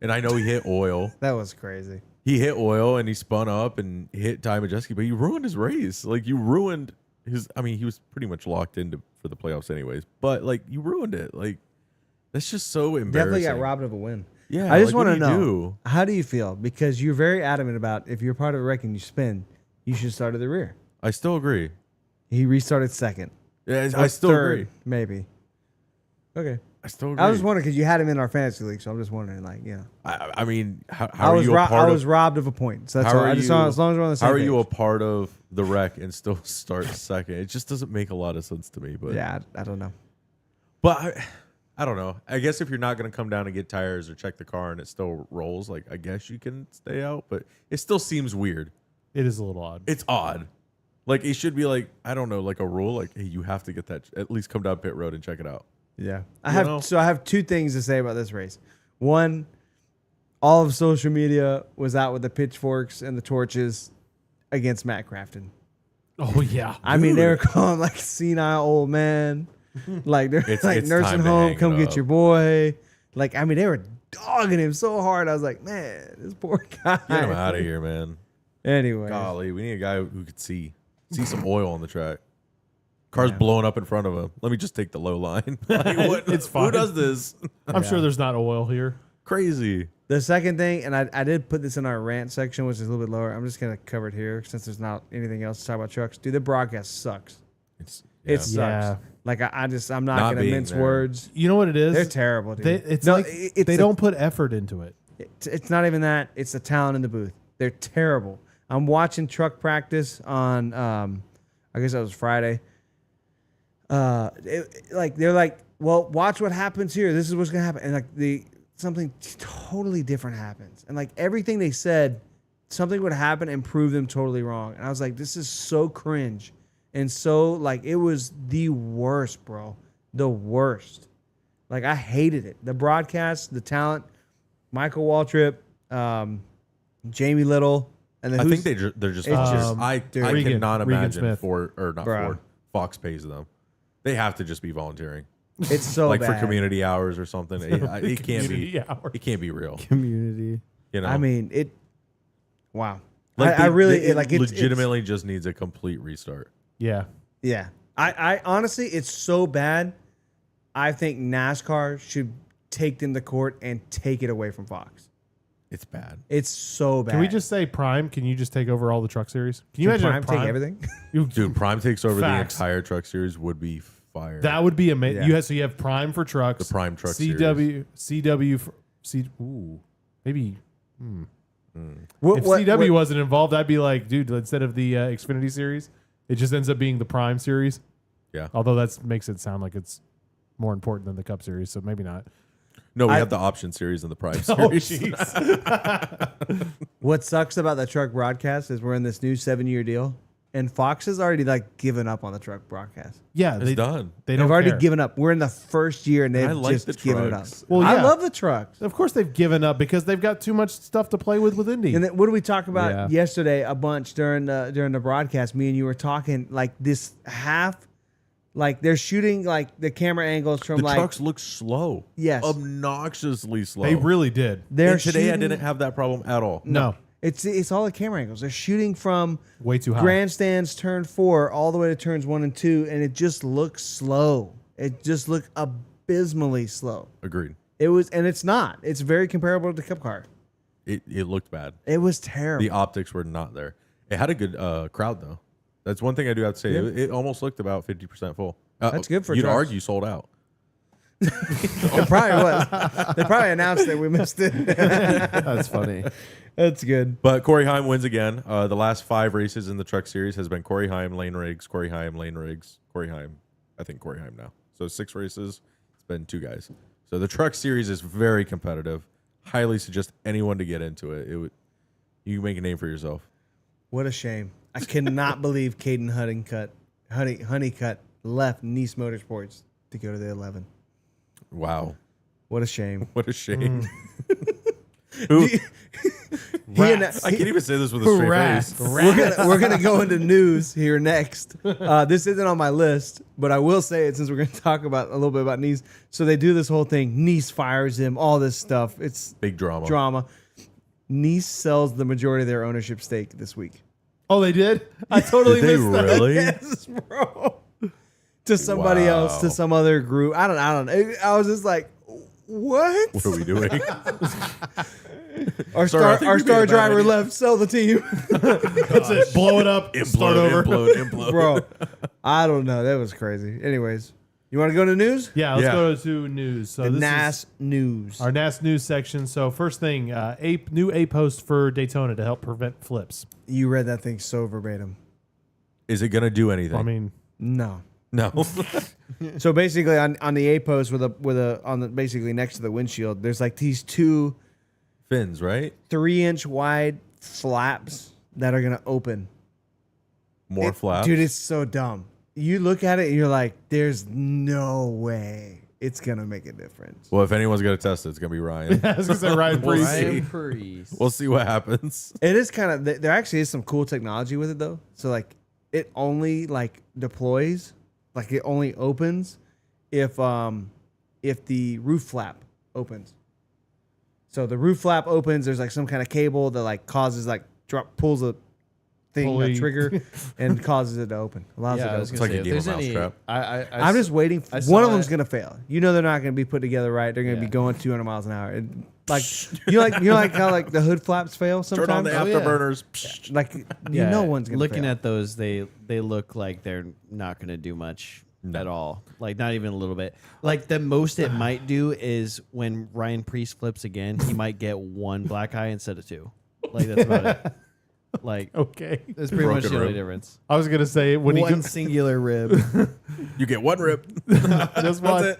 And I know he hit oil. That was crazy. He hit oil and he spun up and hit Ty Majeski, but you ruined his race. Like, you ruined his. I mean, he was pretty much locked into for the playoffs anyways, but like, you ruined it. Like, that's just so embarrassing. Definitely got robbed of a win. Yeah, I just like, what want to do you know, do? how do you feel? Because you're very adamant about if you're part of a wreck and you spin, you should start at the rear. I still agree. He restarted second. Yeah, Or I still third, agree. maybe. Okay. I still agree. I was wondering because you had him in our fantasy league, so I'm just wondering, like, you know. I mean, how are you a part I of? was robbed of a point. So that's How all. are I just you- want, as long as we're on the same How are you a page. part of the wreck and still start second? It just doesn't make a lot of sense to me. But Yeah, I don't know. but I don't know. I guess if you're not going to come down and get tires or check the car and it still rolls, like, I guess you can stay out. But it still seems weird. It is a little odd. It's odd. Like, it should be like, I don't know, like a rule. Like, hey, you have to get that. At least come down pit road and check it out. Yeah. You know? I have two things to say about this race. One, all of social media was out with the pitchforks and the torches against Matt Crafton. Oh yeah. I mean, they were calling him like senile old man. Like they're It's- like it's nursing time to home, hang come it get up. your boy. Like, I mean, they were dogging him so hard. I was like, man, this poor guy. Get him out of here, man. Anyway. Golly, we need a guy who could see some oil on the track. Car's Yeah. blowing up in front of him. Let me just take the low line. Like, what, It's Who fine. does this? I'm sure there's not oil here. Crazy. The second thing, and I did put this in our rant section, which is a little bit lower. I'm just gonna cover it here since there's not anything else to talk about trucks. Dude, the broadcast sucks. It's It sucks. Yeah. Like I'm Not not gonna being mince there. words. You know what it is? They're terrible, dude. It's No, like it's they a- don't put effort into it. It's not even that. It's the talent in the booth. They're terrible. I'm watching truck practice on, I guess that was Friday. They're like, well, watch what happens here. This is what's gonna happen, and like something totally different happens, and like everything they said, something would happen and prove them totally wrong. And I was like, this is so cringe, and so like it was the worst, bro, the worst. Like I hated it. The broadcast, the talent, Michael Waltrip, Jamie Little, and then I who's- think they're just. It's just- I Regan- cannot Regan imagine Smith. Bro. Fox pays them. They have to just be volunteering, it's so like bad. for community hours or something. It can't be. Community hour. It can't be real. Community. You know. I mean it. Wow. like I really it like it's legitimately just needs a complete restart. Yeah. Yeah. I honestly, it's so bad. I think NASCAR should take them to court and take it away from Fox. It's bad. It's so bad. Can we just say Prime? Can you just take over all the truck series? Can you Should imagine if Prime take everything? You, Dude, Prime takes over Facts. the entire truck series would be fire. that would be amazing. Yeah. You have, so you have Prime for trucks. The Prime truck CW for maybe. If CW wasn't involved, I'd be like, dude, instead of the Xfinity series, it just ends up being the Prime series. Yeah. Although that makes it sound like it's more important than the Cup series, so maybe not. No, we have the option series and the Prime Oh, series. jeez. What sucks about the truck broadcast is we're in this new 7-year deal, and Fox has already like given up on the truck broadcast. Yeah, It's done. They don't They've already care. given up. We're in the first year, and they've I like just the given it up. trucks. Well, I yeah. love the trucks. Of course, they've given up because they've got too much stuff to play with Indy. And then, what did we talk about Yeah. yesterday a bunch during the broadcast? Me and you were talking like this half, like they're shooting like the camera angles from The like trucks look slow. Yes. Obnoxiously slow. They really did. they're And today I shooting- didn't have that problem at all. No, It's all the camera angles. They're shooting from way too high. grandstands turn 4 all the way to turns 1 and 2, and it just looks slow. It just looked abysmally slow. Agreed. It was, and it's not. It's very comparable to the Cup car. It looked bad. It was terrible. The optics were not there. It had a good crowd though. That's one thing I do have to say. Yeah. It almost looked about 50% full. That's good for You'd trucks. argue sold out. It probably was. They probably announced that we missed it. That's funny. That's good. But Corey Heim wins again. The last 5 races in the truck series has been Corey Heim, Lane Riggs, Corey Heim, Lane Riggs, Corey Heim. I think Corey Heim now. So 6 races. It's been 2 guys. So the truck series is very competitive. Highly suggest anyone to get into it. You can make a name for yourself. What a shame. I cannot believe Caden Honeycutt left Nice Motorsports to go to the 11. Wow. What a shame. What a shame. He Rats. I can't even say this with a straight Rats. face. We're gonna go into news here next. This isn't on my list, but I will say it since we're gonna talk about a little bit about Nice. So they do this whole thing. Nice fires him. All this stuff. It's Big drama. drama. Nice sells the majority of their ownership stake this week. Oh, they did? I totally Did they missed that. really? Yes, bro. To somebody else, to Wow. some other group. I don't know. I was just like, what? What are we doing? Our Sorry, I star, think our we made star a bad driver idea. left. Sell the team, That's it. Blow it up. Start over. implode. bro. I don't know. That was crazy. Anyways, you want to go to news? Yeah, let's Yeah. go to news. So The this NAS is news. our NAS news section. So first thing, new A post for Daytona to help prevent flips. You read that thing so verbatim. Is it gonna do anything? I mean, No. no. So basically, on the A post basically next to the windshield, there's like these 2 Fins, right? 3-inch wide flaps that are gonna open. More flaps. Dude, it's so dumb. You look at it and you're like, there's no way it's going to make a difference. Well, if anyone's gonna test it, it's gonna be Ryan. I was gonna say Ryan We'll Preece. see. Ryan Preece. We'll see what happens. It is kind of, there actually is some cool technology with it though. So like it only like deploys, like it only opens if the roof flap opens. So the roof flap opens, there's like some kind of cable that like causes like pulls a thing, Pulley. a trigger, and causes it to open. Allows it Yeah, to I was open. gonna It's like say, a if game there's of any, Mousetrap. I'm just waiting. I One of saw them's it. gonna fail. You know they're not gonna be put together right. They're gonna be Yeah. going 200 miles an hour. Like you like how like the hood flaps fail sometimes. Turn on the Oh, yeah. afterburners. Psh. Like you know one's gonna looking fail. at those, they look like they're not going to do much at all. Like not even a little bit. Like the most it might do is when Ryan Preece flips again, he might get 1 black eye instead of 2. Like that's about it. Like Okay. that's pretty much Broken the only rib. difference. I was gonna say when he One goes, singular rib. You get 1 rip. just one.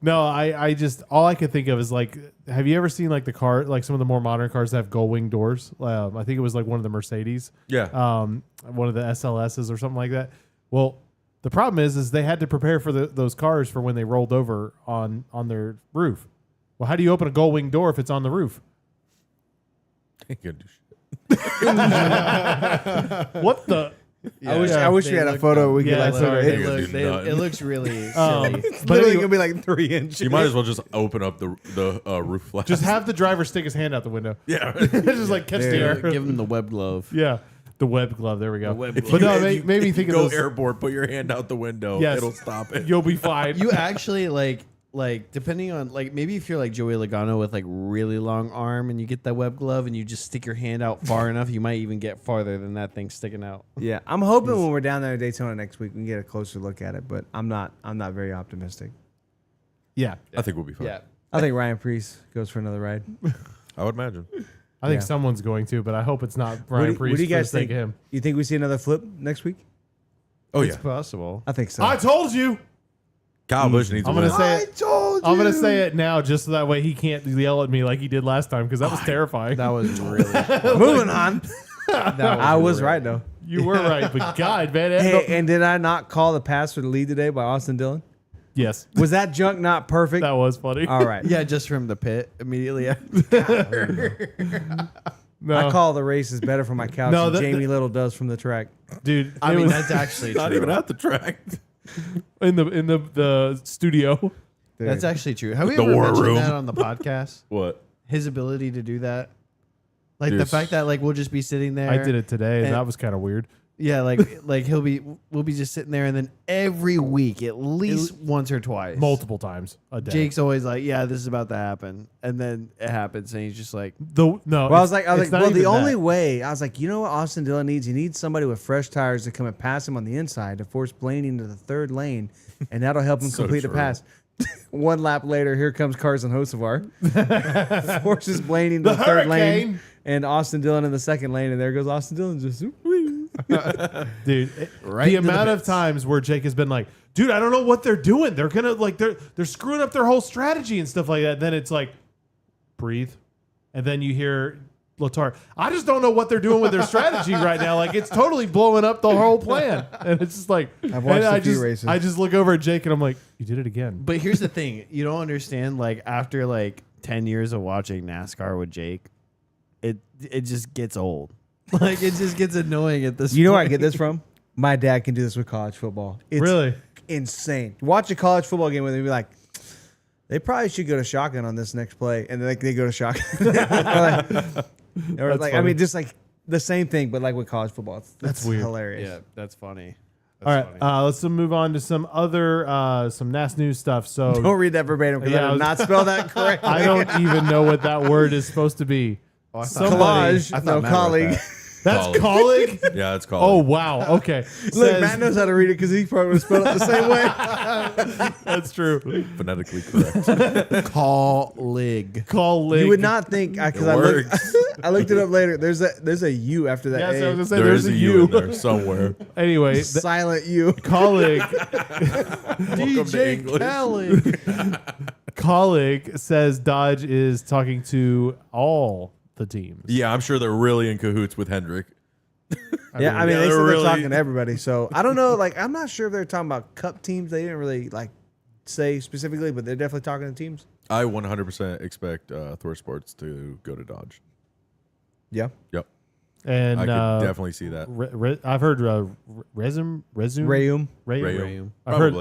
No, I just all I could think of is like, have you ever seen like the car, like some of the more modern cars that have gull wing doors? I think it was like one of the Mercedes, Yeah. one of the SLSs or something like that. Well, the problem is they had to prepare for those cars for when they rolled over on their roof. Well, how do you open a gull wing door if it's on the roof? Ain't gonna do shit. What the? I wish we had a photo we could Yeah, like sorry. put They it. You're gonna look, do they, nothing. it looks really Um, silly. It's but literally anyway, gonna be like 3 inches. You might as well just open up the roof flaps. just have the driver stick his hand out the window. yeah. Just like catch the There. air. Give him the web glove. Yeah, the web glove. There we go. The web But glove. no, If it made me think of go those. airborne. Put your hand out the window. Yes. It'll stop it. You'll be fine. You actually like depending on like maybe if you're like Joey Logano with like really long arm and you get that web glove and you just stick your hand out far enough, you might even get farther than that thing sticking out. Yeah, I'm hoping when we're down there at Daytona next week we can get a closer look at it, but I'm not very optimistic. yeah, I think we'll be fine. Yeah. I think Ryan Preece goes for another ride. I would imagine. I think Yeah. someone's going to, but I hope it's not Ryan What do Priest you guys for the sake think? of him. You think we see another flip next week? Oh It's yeah, possible. I think so. I told you. Kyle Busch needs to I'm win. gonna say I it. told you. I'm gonna say it now, just so that way he can't yell at me like he did last time, because that was terrifying. That was really. Moving on. that I was really- right though. You were right, but God, man. Hey, and did I not call the pass for the lead today by Austin Dillon? yes, Was that junk not perfect? that was funny. All right. Yeah, just from the pit immediately. No, I call the races better from my couch No, than that- Jamie Little does from the track. dude. I it mean, was that's actually Not true. even at the track. in the studio. That's actually true. Have we The ever war mentioned room. that on the podcast? What? His ability to do that, like Dude, the fact that like we'll just be sitting there. I did it today, and And- that was kind of weird. Yeah, like we'll be just sitting there, and then every week, at least once or twice, Multiple times a day. Jake's always like, "Yeah, this is about to happen," and then it happens, and he's just like, No. Well, I was like, it's not well, even the only that. way, I was like, you know what Austin Dillon needs? He needs somebody with fresh tires to come and pass him on the inside to force Blaney into the third lane, and that'll help him So complete the true. pass. One lap later, here comes Carson Hocevar. Forces Blaney into the third lane, Hurricane. and Austin Dillon in the second lane, and there goes Austin Dillon just. Dude, Right the into the amount of pits. times where Jake has been like, dude, I don't know what they're doing. They're gonna like they're screwing up their whole strategy and stuff like that. Then it's like, breathe, and then you hear Latar. I just don't know what they're doing with their strategy right now. Like it's totally blowing up the whole plan, and it's just like I've watched and a few races. I just look over at Jake and I'm like, you did it again. But here's the thing: you don't understand. Like after like 10 years of watching NASCAR with Jake, it just gets old. Like it just gets annoying at this. You know where I point. get this from? My dad can do this with college football. It's Really? insane. Watch a college football game with him and be like, they probably should go to shotgun on this next play. And then they go to shotgun. or That's like, I funny. mean, just like the same thing, but like with college football. That's weird. hilarious. Yeah, that's funny. All right, let's move on to some other some NAS news stuff. So Don't read that verbatim because Yeah, I I did was- not spell that correctly. I don't even know what that word is supposed to be. Collage, I thought no Matt wrote colleague. that. That's colleague. Yeah, it's Oh called. wow. Okay. Look, Says- Matt knows how to read it because he probably would spell it the same way. that's true. Phonetically correct. Colleague. Colleague. You would not think because It I looked, works. I looked it up later. There's a U after that. Yeah, so I was A. gonna say There there's is a a U U. in there somewhere. Anyway, Silent U. colleague. Welcome to English. Colleague says Dodge is talking to all the teams. Yeah, I'm sure they're really in cahoots with Hendrick. Yeah, I mean, yeah, they said they're they're really- talking to everybody. So I don't know. Like, I'm not sure if they're talking about Cup teams. They didn't really like say specifically, but they're definitely talking to teams. I 100% expect Thor Sports to go to Dodge. Yeah. Yep. And I could definitely see that. I've heard Resume. Rayum. Rayum.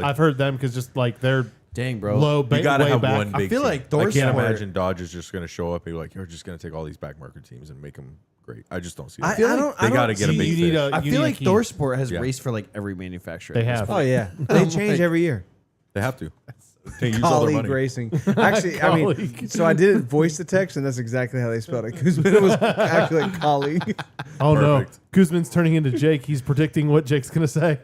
I've heard them because just like they're Dang, bro. low. You got to way have back. one big I feel team. like I Thor can't Sport- imagine Dodge is just going to show up and be like, you're just going to take all these back market teams and make them great. I just don't see that. I don't. they I got to don't get a see- big you need fish. a- I you feel need like key. Thor Sport has Yeah. raced for like every manufacturer. They at this have. Oh point. yeah, they change every year. They have to. They use all their Colleague money. racing. Actually, I mean, Colleague. so I did voice to text, and that's exactly how they spelled it. Kuzmin was actually like colleague. Oh Perfect. no, Kuzmin's turning into Jake. He's predicting what Jake's gonna say.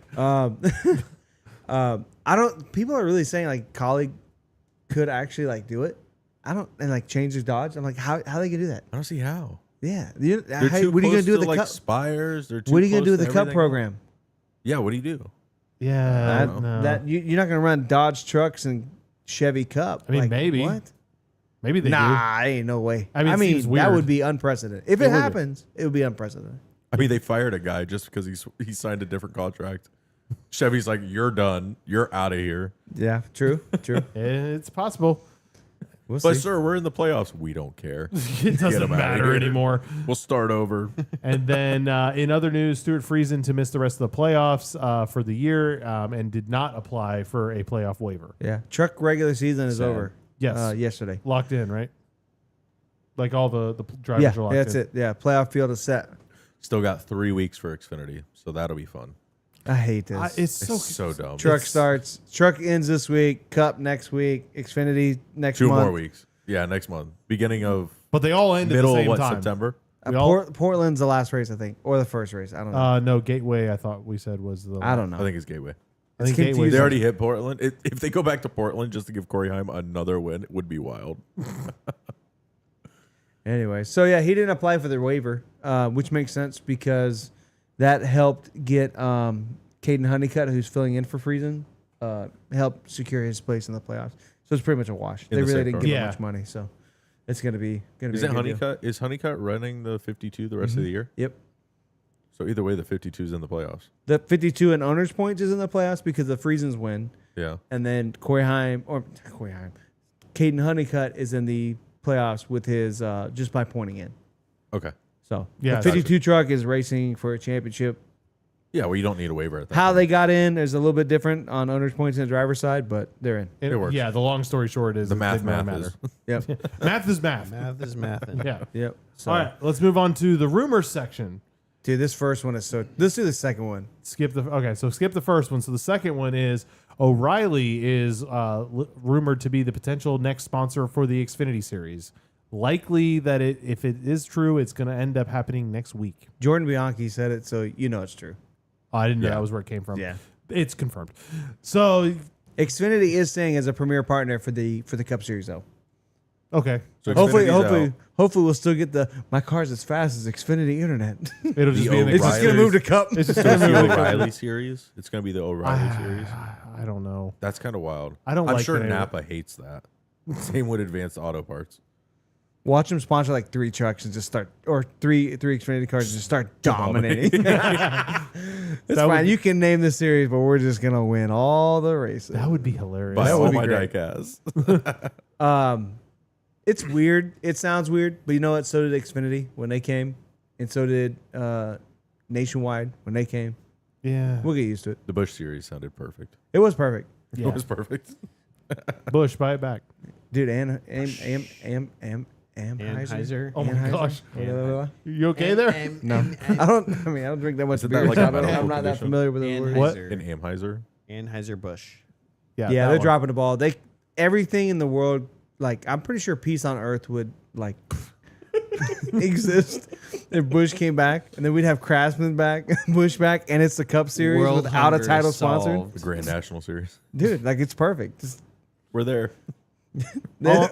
I don't. People are really saying like colleague could actually like do it. I don't and like change his Dodge. I'm like, how they gonna do that? I don't see how. Yeah, They're how, too what are you gonna close do with to, the like cup? Spires. They're too What are you gonna do close with to the cup everything program? else. Yeah, what do you do? Yeah, That, no. that you're not gonna run Dodge trucks and Chevy Cup. I mean, Like, maybe. What? Maybe they do. Nah, ain't no way. I mean, it seems that weird. would be unprecedented. If It it would be. happens, it would be unprecedented. I mean, they fired a guy just because he signed a different contract. Chevy's like, you're done. You're out of here. Yeah, true, true. It's possible. We'll But see. sir, we're in the playoffs. We don't care. It doesn't him outta matter here. anymore. We'll start over. And then in other news, Stuart Friesen to miss the rest of the playoffs for the year and did not apply for a playoff waiver. Yeah, truck regular season is Sad. over. Yes. Yesterday. Locked in, right? Like all the drivers Yeah, are locked that's in. it. Yeah, playoff field is set. Still got 3 weeks for Xfinity, so that'll be fun. I hate this. It's It's so so dumb. truck starts. Truck ends this week. Cup next week. Xfinity next 2 month. more weeks. Yeah, next month. Beginning of but they all end middle at the of same what, time. September? We all- Portland's the last race, I think, or the first race. I don't know. No, Gateway. I thought we said was the. I don't know. I think it's Gateway. I think it's Gateway. confusing. They already hit Portland. If they go back to Portland just to give Corey Heim another win, it would be wild. Anyway, so yeah, he didn't apply for the waiver, which makes sense because that helped get Caden Honeycutt, who's filling in for Friesen, help secure his place in the playoffs. So it's pretty much a wash. They really didn't give him much money, so it's gonna be. Is it Honeycutt? Is Honeycutt running the 52 the rest of the year? Yep. So either way, the 52 is in the playoffs. The 52 and owners points is in the playoffs because the Friesens win. Yeah. And then Caden Honeycutt is in the playoffs with his just by pointing in. Okay. So Yeah, the 52 truck is racing for a championship. Yeah, well, you don't need a waiver at that How point. they got in is a little bit different on owners points and the driver's side, but they're in. It works. Yeah, the long story short is The it math didn't really is. Yep. Math is math. Math is mathing. Yeah. Yep. So, All right, let's move on to the rumors section. dude, this first one is so. Let's do the second one. Skip the first one. So the second one is O'Reilly is rumored to be the potential next sponsor for the Xfinity Series. Likely that if it is true, it's going to end up happening next week. Jordan Bianchi said it, so you know it's true. Oh, I didn't know Yeah. that was where it came from. Yeah. It's confirmed. So Xfinity is staying as a premier partner for the Cup Series, though. okay, So Hopefully, Xfinity's hopefully we'll still get the my car's as fast as Xfinity Internet. it'll just be an It's just gonna move to Cup. It's just out. going So to it's move the to O'Reilly series. It's going to be the O'Reilly series. I don't know. That's kind of wild. I don't I'm like sure that. Napa hates that. Same with Advanced Auto Parts. Watch them sponsor like 3 trucks and just start, or three Xfinity cars and just start dominating. It's That would fine. be- You can name the series, but we're just gonna win all the races. That would be hilarious. By That all would be my great. diecast. It's weird. It sounds weird, but you know what? So did Xfinity when they came, and so did Nationwide when they came. Yeah. We'll get used to it. The Bush series sounded perfect. It was perfect, Yeah. It was perfect. Bush, buy it back. dude. Anheuser. Oh my Anheuser? gosh. Blah. You okay there? No, I don't. I mean, I don't drink that much Isn't beer. that like so a I don't, medical I'm not that condition? familiar with the word. What? An Amheiser. Anheuser-Busch. Yeah, that they're one. dropping the ball. They everything in the world. Like, I'm pretty sure peace on earth would like exist if Bush came back, and then we'd have Craftsman back, Bush back, and it's the Cup Series World without a hunger title solved. sponsor. The Grand National Series. Dude, like it's perfect. Just We're there.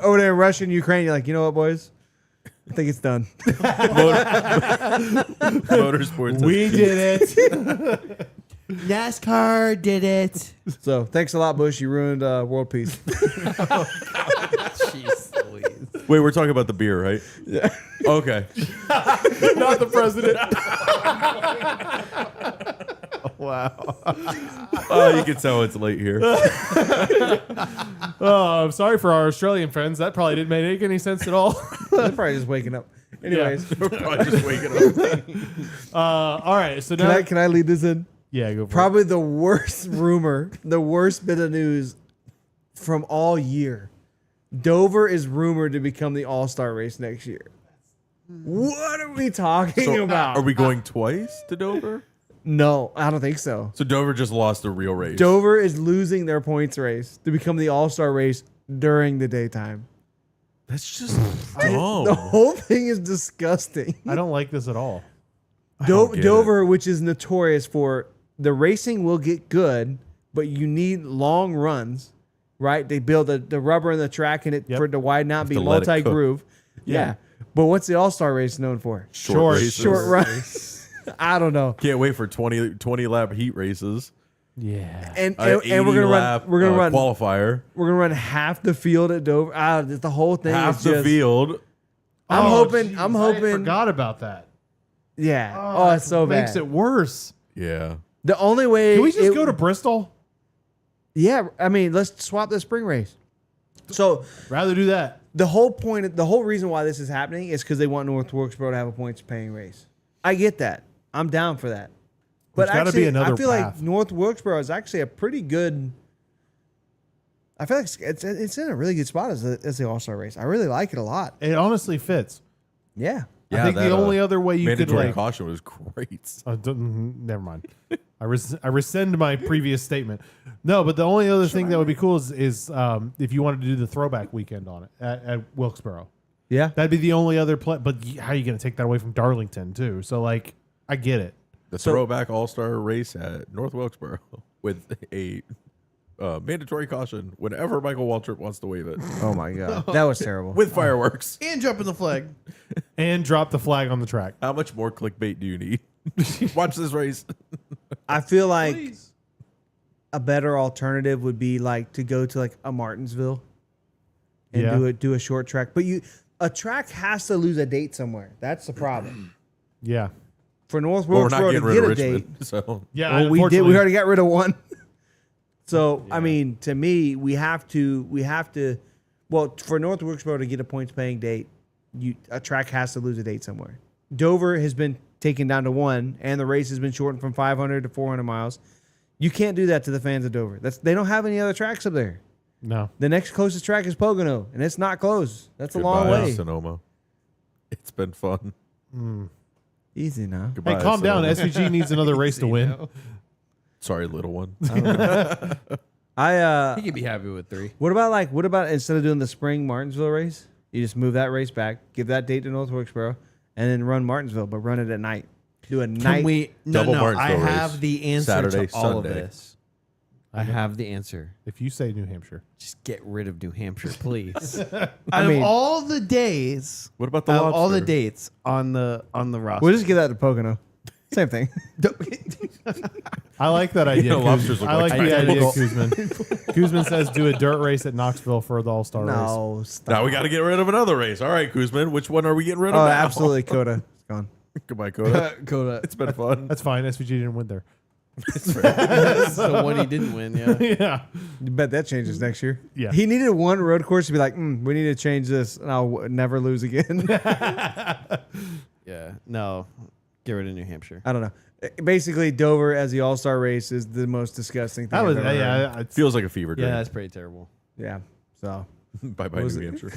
over there in Russia and Ukraine, you're like, you know what, boys? I think it's done. Motorsports. We did it. NASCAR did it. So thanks a lot, Bush. You ruined world peace. Jeez Louise. Wait, we're talking about the beer, right? Yeah. Okay. Not the president. Oh, you can tell it's late here. Oh, I'm sorry for our Australian friends. That probably didn't make any sense at all. They're probably just waking up. Anyways, We're probably just waking up. All right. So now, can I lead this in? yeah, go for Probably the worst rumor, the worst bit of news from all year. Dover is rumored to become the All-Star race next year. What are we talking So, about? are we going twice to Dover? No, I don't think so. So Dover just lost a real race. Dover is losing their points race to become the All-Star race during the daytime. That's just dumb. The whole thing is disgusting. it. I don't like this at all. don't get Dover, which is notorious for the racing will get good, but you need long runs, right? They build the rubber in the track and it Yep. for it to widen out, be to let it cook. multi-groove. Yeah. But what's the All-Star race known for? Short races. Short runs. I don't know. Can't wait for 20 lap heat races. Yeah. And An we're gonna 80 run. lap, We're gonna run. qualifier. We're gonna run half the field at Dover. The whole thing. Half is the just, field. I'm Oh, hoping. jeez, I'm I hoping. forgot about that. Yeah. Oh, it's so bad. Makes it worse. Yeah. The only way. Can we just go to Bristol? Yeah. I mean, let's swap the spring race. So Rather do that. the whole reason why this is happening is because they want North Wilkesboro to have a points paying race. I get that. I'm down for that. But There's gotta actually, be another I feel path. like North Wilkesboro is actually a pretty good. I feel like it's in a really good spot as the All-Star race. I really like it a lot. It honestly fits. Yeah. I think the only other way you could mandatory like. caution was great. Never mind. I rescind my previous statement. No, but the only other thing that would be cool is if you wanted to do the throwback weekend on it at Wilkesboro. Yeah. That'd be the only other play. But how are you going to take that away from Darlington too? So like, I get it. The throwback all-star race at North Wilkesboro with a mandatory caution whenever Michael Waltrip wants to wave it Oh my god, that was terrible. with fireworks. And dropping the flag. And drop the flag on the track. How much more clickbait do you need? Watch this race. I feel like a better alternative would be like to go to like a Martinsville and Yeah. do a short track. But a track has to lose a date somewhere. That's the problem. Yeah. For North Well, we're Wilkesboro not to getting rid get of a date. Richmond. So Yeah. Well, we did. unfortunately- We already got rid of one. So I mean, to me, we have to. Well, for North Wilkesboro to get a points paying date, a track has to lose a date somewhere. Dover has been taken down to 1, and the race has been shortened from 500 to 400 miles. You can't do that to the fans of Dover. They don't have any other tracks up there. No. The next closest track is Pocono, and it's not close. That's a long goodbye, way. Sonoma. It's been fun. Easy now. Goodbye, Hey, calm down. Sonoma. SVG needs another race to win. Sorry, little one. He could be happy with 3. What about instead of doing the spring Martinsville race, you just move that race back, give that date to North Wilkesboro, and then run Martinsville, but run it at night. Do a night. Can we? No, Double no. I Martinsville race. have the answer Saturday, to all Sunday. of this. I have the answer. If you say New Hampshire. Just get rid of New Hampshire, please. I Out mean- of all the days, What about the out of all the lobster? dates on the roster, We'll just give that to Pocono. Same thing. I like that idea. know, lobsters Kuzman. look I like like the idea, tentacles. Kuzman. Kuzman says do a dirt race at Knoxville for the All-Star race. No, stop. Now we got to get rid of another race. All right, Kuzman, which one are we getting rid of? Oh, now? absolutely, Coda. It's gone. Goodbye, Coda. Coda. It's been fun. That's fine. SVG didn't win there. So one he didn't win, yeah. Yeah. You bet that changes next year. Yeah. He needed one road course to be like, we need to change this, and I'll never lose again. Yeah. No. Get rid of New Hampshire. I don't know. Basically, Dover as the All-Star race is the most disgusting thing. That was I've ever heard. yeah. It's, Feels like a fever dream. Yeah, that's pretty terrible. Yeah. So Bye bye, was New it? Hampshire.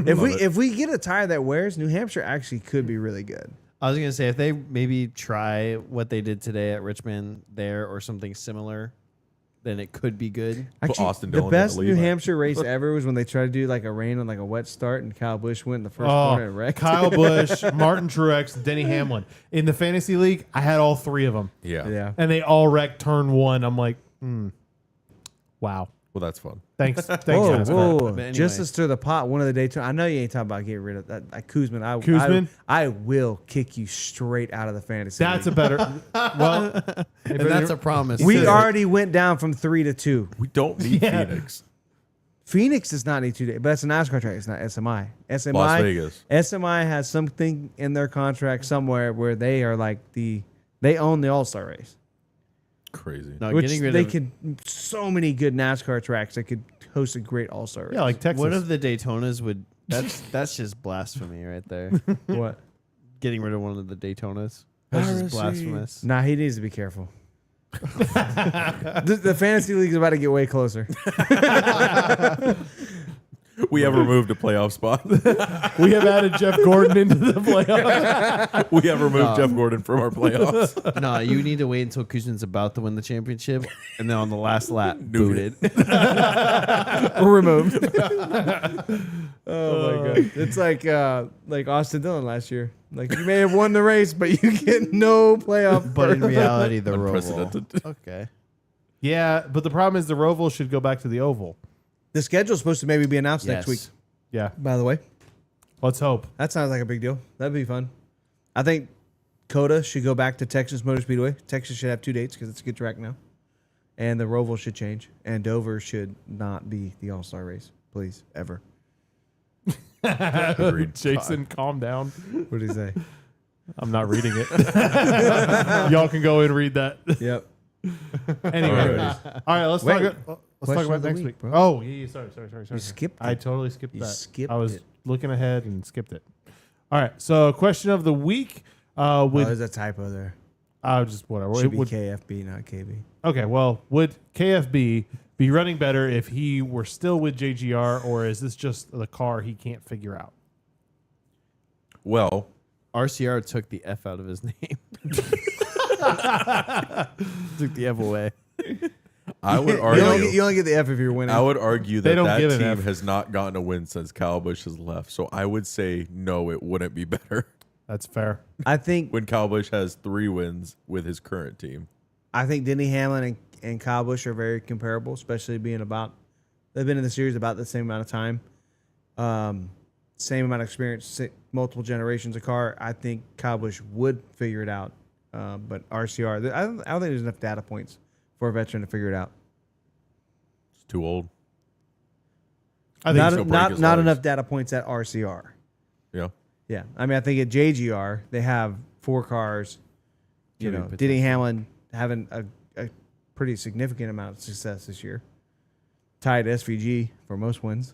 if we get a tire that wears, New Hampshire actually could be really good. I was gonna say if they maybe try what they did today at Richmond there or something similar, then it could be good. Actually, Austin the Dillon in best the New lead. Hampshire race ever was when they tried to do like a rain on like a wet start, and Kyle Busch went in the first oh, corner and wrecked. Kyle Busch, Martin Truex, Denny Hamlin. In the fantasy league, I had all 3 of them. Yeah. Yeah. And they all wrecked turn 1. I'm like, wow. Well, that's fun. Thanks. Thanks, Whoa, guys. whoa. But anyway. Just to stir the pot, one of the Daytona. I know you ain't talking about getting rid of that. Kuzman, Kuzman? I will kick you straight out of the fantasy. That's a league. better. Well, And that's a promise. We too. already went down from 3 to 2. We don't need Yeah. Phoenix. Phoenix does not need 2 days, but it's a NASCAR track. It's not SMI. SMI. Las Vegas. SMI has something in their contract somewhere where they are like they own the All-Star race. Crazy. No, Which getting rid they of could so many good NASCAR tracks that could host a great All-Star race. yeah, like Texas. one of the Daytonas would. That's just blasphemy right there. What? Getting rid of one of the Daytonas. That's just blasphemous. Nah, he needs to be careful. the fantasy league is about to get way closer. We have removed a playoff spot. we have added Jeff Gordon into the playoffs. We have removed Jeff Gordon from our playoffs. No, you need to wait until Kuzman's about to win the championship, and then on the last lap, Nuke booted. Removed. Oh my god! It's like Austin Dillon last year. Like you may have won the race, but you get no playoff. But in berth. reality, the Roval. Unprecedented. Okay. Yeah, but the problem is the Roval should go back to the Oval. The schedule's supposed to maybe be announced next week. Yeah, By the way, let's hope. that sounds like a big deal. That'd be fun. I think Coda should go back to Texas Motor Speedway. Texas should have 2 dates because it's a good track now. And the Roval should change. And Dover should not be the All-Star race. Please, ever. Agreed. Jason, calm down. What did he say? I'm not reading it. Y'all can go and read that. Yep. Anyway, all right. Let's Wait. talk. Let's talk Question about of the next week, week. bro. Oh, yeah. Sorry. You skipped I it. totally skipped You that. skipped I was it. looking ahead and skipped it. All right. So, question of the week. Oh, Would there's a typo there. just whatever. Should be Would- KFB, not KB. Okay, well, would KFB be running better if he were still with JGR, or is this just the car he can't figure out? Well, RCR took the F out of his name. Took the F away. I would You only, argue. you only get the F if you're winning. I would argue They that don't that give an team F. has not gotten a win since Kyle Busch has left. So I would say no, it wouldn't be better That's fair. I think when Kyle Busch has 3 wins with his current team. Denny Hamlin and Kyle Busch are very comparable, especially being they've been in the series about the same amount of time. Same amount of experience, multiple generations of car. I think Kyle Busch would figure it out. But RCR, I don't think there's enough data points for a veteran to figure it out. It's too old. I think Not enough data points at RCR. Yeah. Yeah. I mean, I think at JGR, they have 4 cars. You know, Denny Hamlin having a pretty significant amount of success this year. Tied SVG for most wins.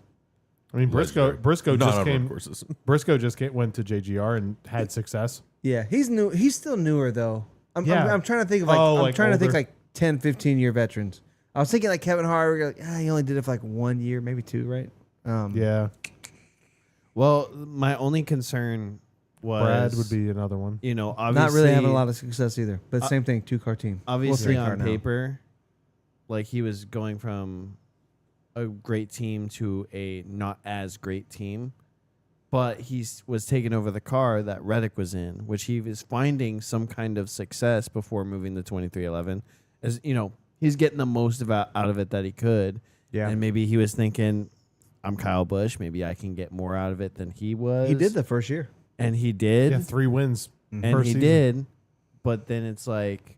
I mean, Briscoe just came. Courses. Briscoe just went to JGR and had success. Yeah, he's new. He's still newer though. I'm trying to think of like 10, 15 year veterans. I was thinking like Kevin Harvick. Like, he only did it for like 1 year, maybe 2, right? Yeah. Well, my only concern was Brad would be another one. You know, obviously not really having a lot of success either. But same thing, 2-car team. Obviously, Well, on paper, like he was going from a great team to a not as great team, but he was taking over the car that Reddick was in, which he was finding some kind of success before moving the 2311. As you know, he's getting the most out of it that he could. Yeah, and maybe he was thinking, I'm Kyle Busch. Maybe I can get more out of it than he was. He did the first year. And he did. Yeah, 3 wins. And he season. did. But then it's like,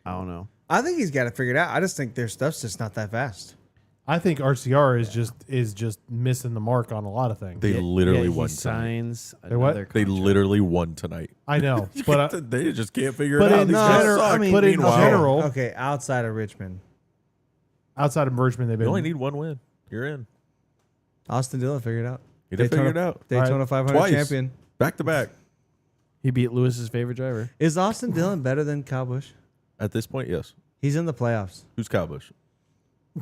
I don't know. I think he's got to figure it out. I just think their stuff's just not that fast. I think RCR is just missing the mark on a lot of things. They literally he won signs They what? another They contract. literally won tonight. I know, but They just can't figure but it out. in These guys general- suck. I mean, but in Meanwhile, general- Okay, outside of Richmond, outside of Richmond, they've you been only need 1 win. You're in. Austin Dillon figured it out. He did figure it out. Daytona 500 Twice. champion. Back to back. He beat Lewis's favorite driver. Is Austin Dillon better than Kyle Busch? At this point, yes. He's in the playoffs. Who's Kyle Busch?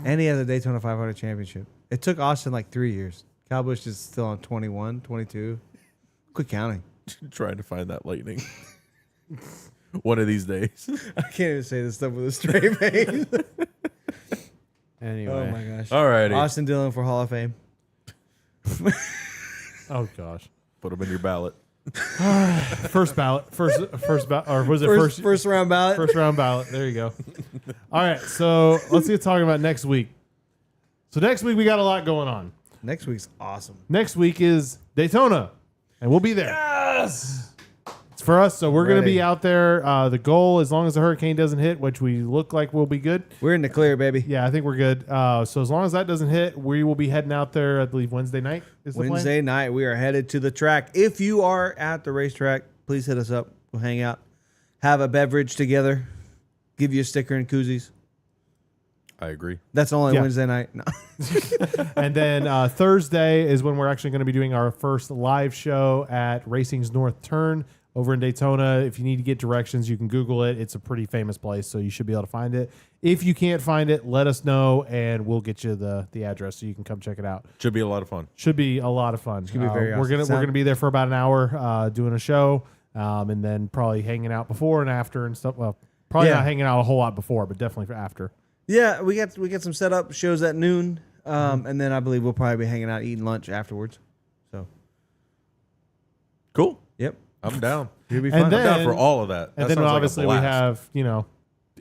And he has a Daytona 500 championship. It took Austin like 3 years. Kyle Busch is still on 21, 22. Quit counting. Trying to find that lightning. One of these days. I can't even say this stuff with a straight face. Anyway. Oh my gosh. All righty. Austin Dillon for Hall of Fame. oh gosh, Put them in your ballot. first ballot, first ballot, or was it First round ballot. first round ballot? There you go. All right, so let's get talking about next week. So next week we got a lot going on. Next week's awesome. Next week is Daytona, and we'll be there. Yes, it's for us. So we're going to be out there. The goal, as long as the hurricane doesn't hit, which we look like we'll be good. We're in the clear, baby. Yeah, I think we're good. So as long as that doesn't hit, we will be heading out there. I believe Wednesday night is the plan. Wednesday night, we are headed to the track. If you are at the racetrack, please hit us up. We'll hang out, have a beverage together, give you a sticker and koozies. I agree. That's only Yeah. Wednesday night. No. And then Thursday is when we're actually going to be doing our first live show at Racing's North Turn over in Daytona. If you need to get directions, you can Google it. It's a pretty famous place, so you should be able to find it. If you can't find it, let us know, and we'll get you the address so you can come check it out. Should be a lot of fun. Should be a lot of fun. It's gonna be very We're awesome. gonna be there for about an hour doing a show, and then probably hanging out before and after and stuff. Well, probably Yeah. not hanging out a whole lot before, but definitely for after. Yeah, we get some setup shows at noon, and then I believe we'll probably be hanging out eating lunch afterwards. So, Cool. yep, I'm down. it'll be And fun. then- I'm down for all of that. And That then sounds like a obviously we blast. have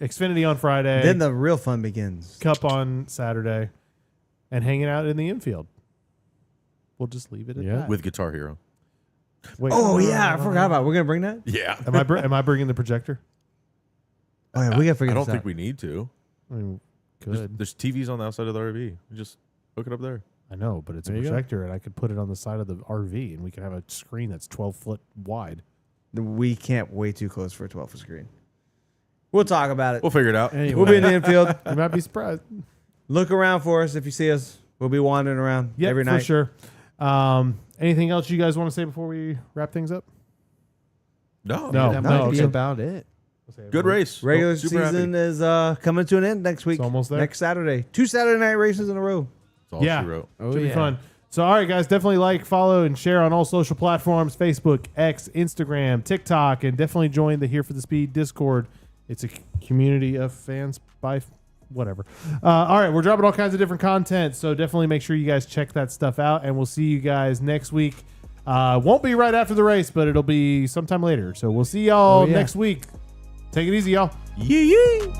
Xfinity on Friday, Then the real fun begins. Cup on Saturday, and hanging out in the infield. We'll just leave it at that. with Guitar Hero. Wait, Oh yeah, I forgot about it. We're gonna bring that. Yeah. am I bringing the projector? Oh yeah, we gotta figure I don't this think out. we need to. I mean, There's, good. there's TVs on the outside of the RV. You just hook it up there. I know, but it's a There you go. projector, and I could put it on the side of the RV, and we can have a screen that's 12 foot wide. We can't way too close for a 12-foot screen. We'll talk about it. We'll figure it out. Anyway. We'll be in the infield. You might be surprised. Look around for us if you see us. We'll be wandering around Yeah, every for night. sure. Anything else you guys want to say before we wrap things up? No. No. That no, might be okay. about it. Good race. Regular Super happy. season is coming to an end next week. It's almost there. Next Saturday. 2 Saturday night races in a row. That's all Yeah. she wrote. Oh, Should be yeah. fun. So, all right, guys, definitely like, follow, and share on all social platforms, Facebook, X, Instagram, TikTok, and definitely join the Here for the Speed Discord. It's a community of fans by whatever. All right, we're dropping all kinds of different content, so definitely make sure you guys check that stuff out, and we'll see you guys next week. Won't be right after the race, but it'll be sometime later. So we'll see y'all Oh, yeah. next week. Take it easy, y'all. Yee yee.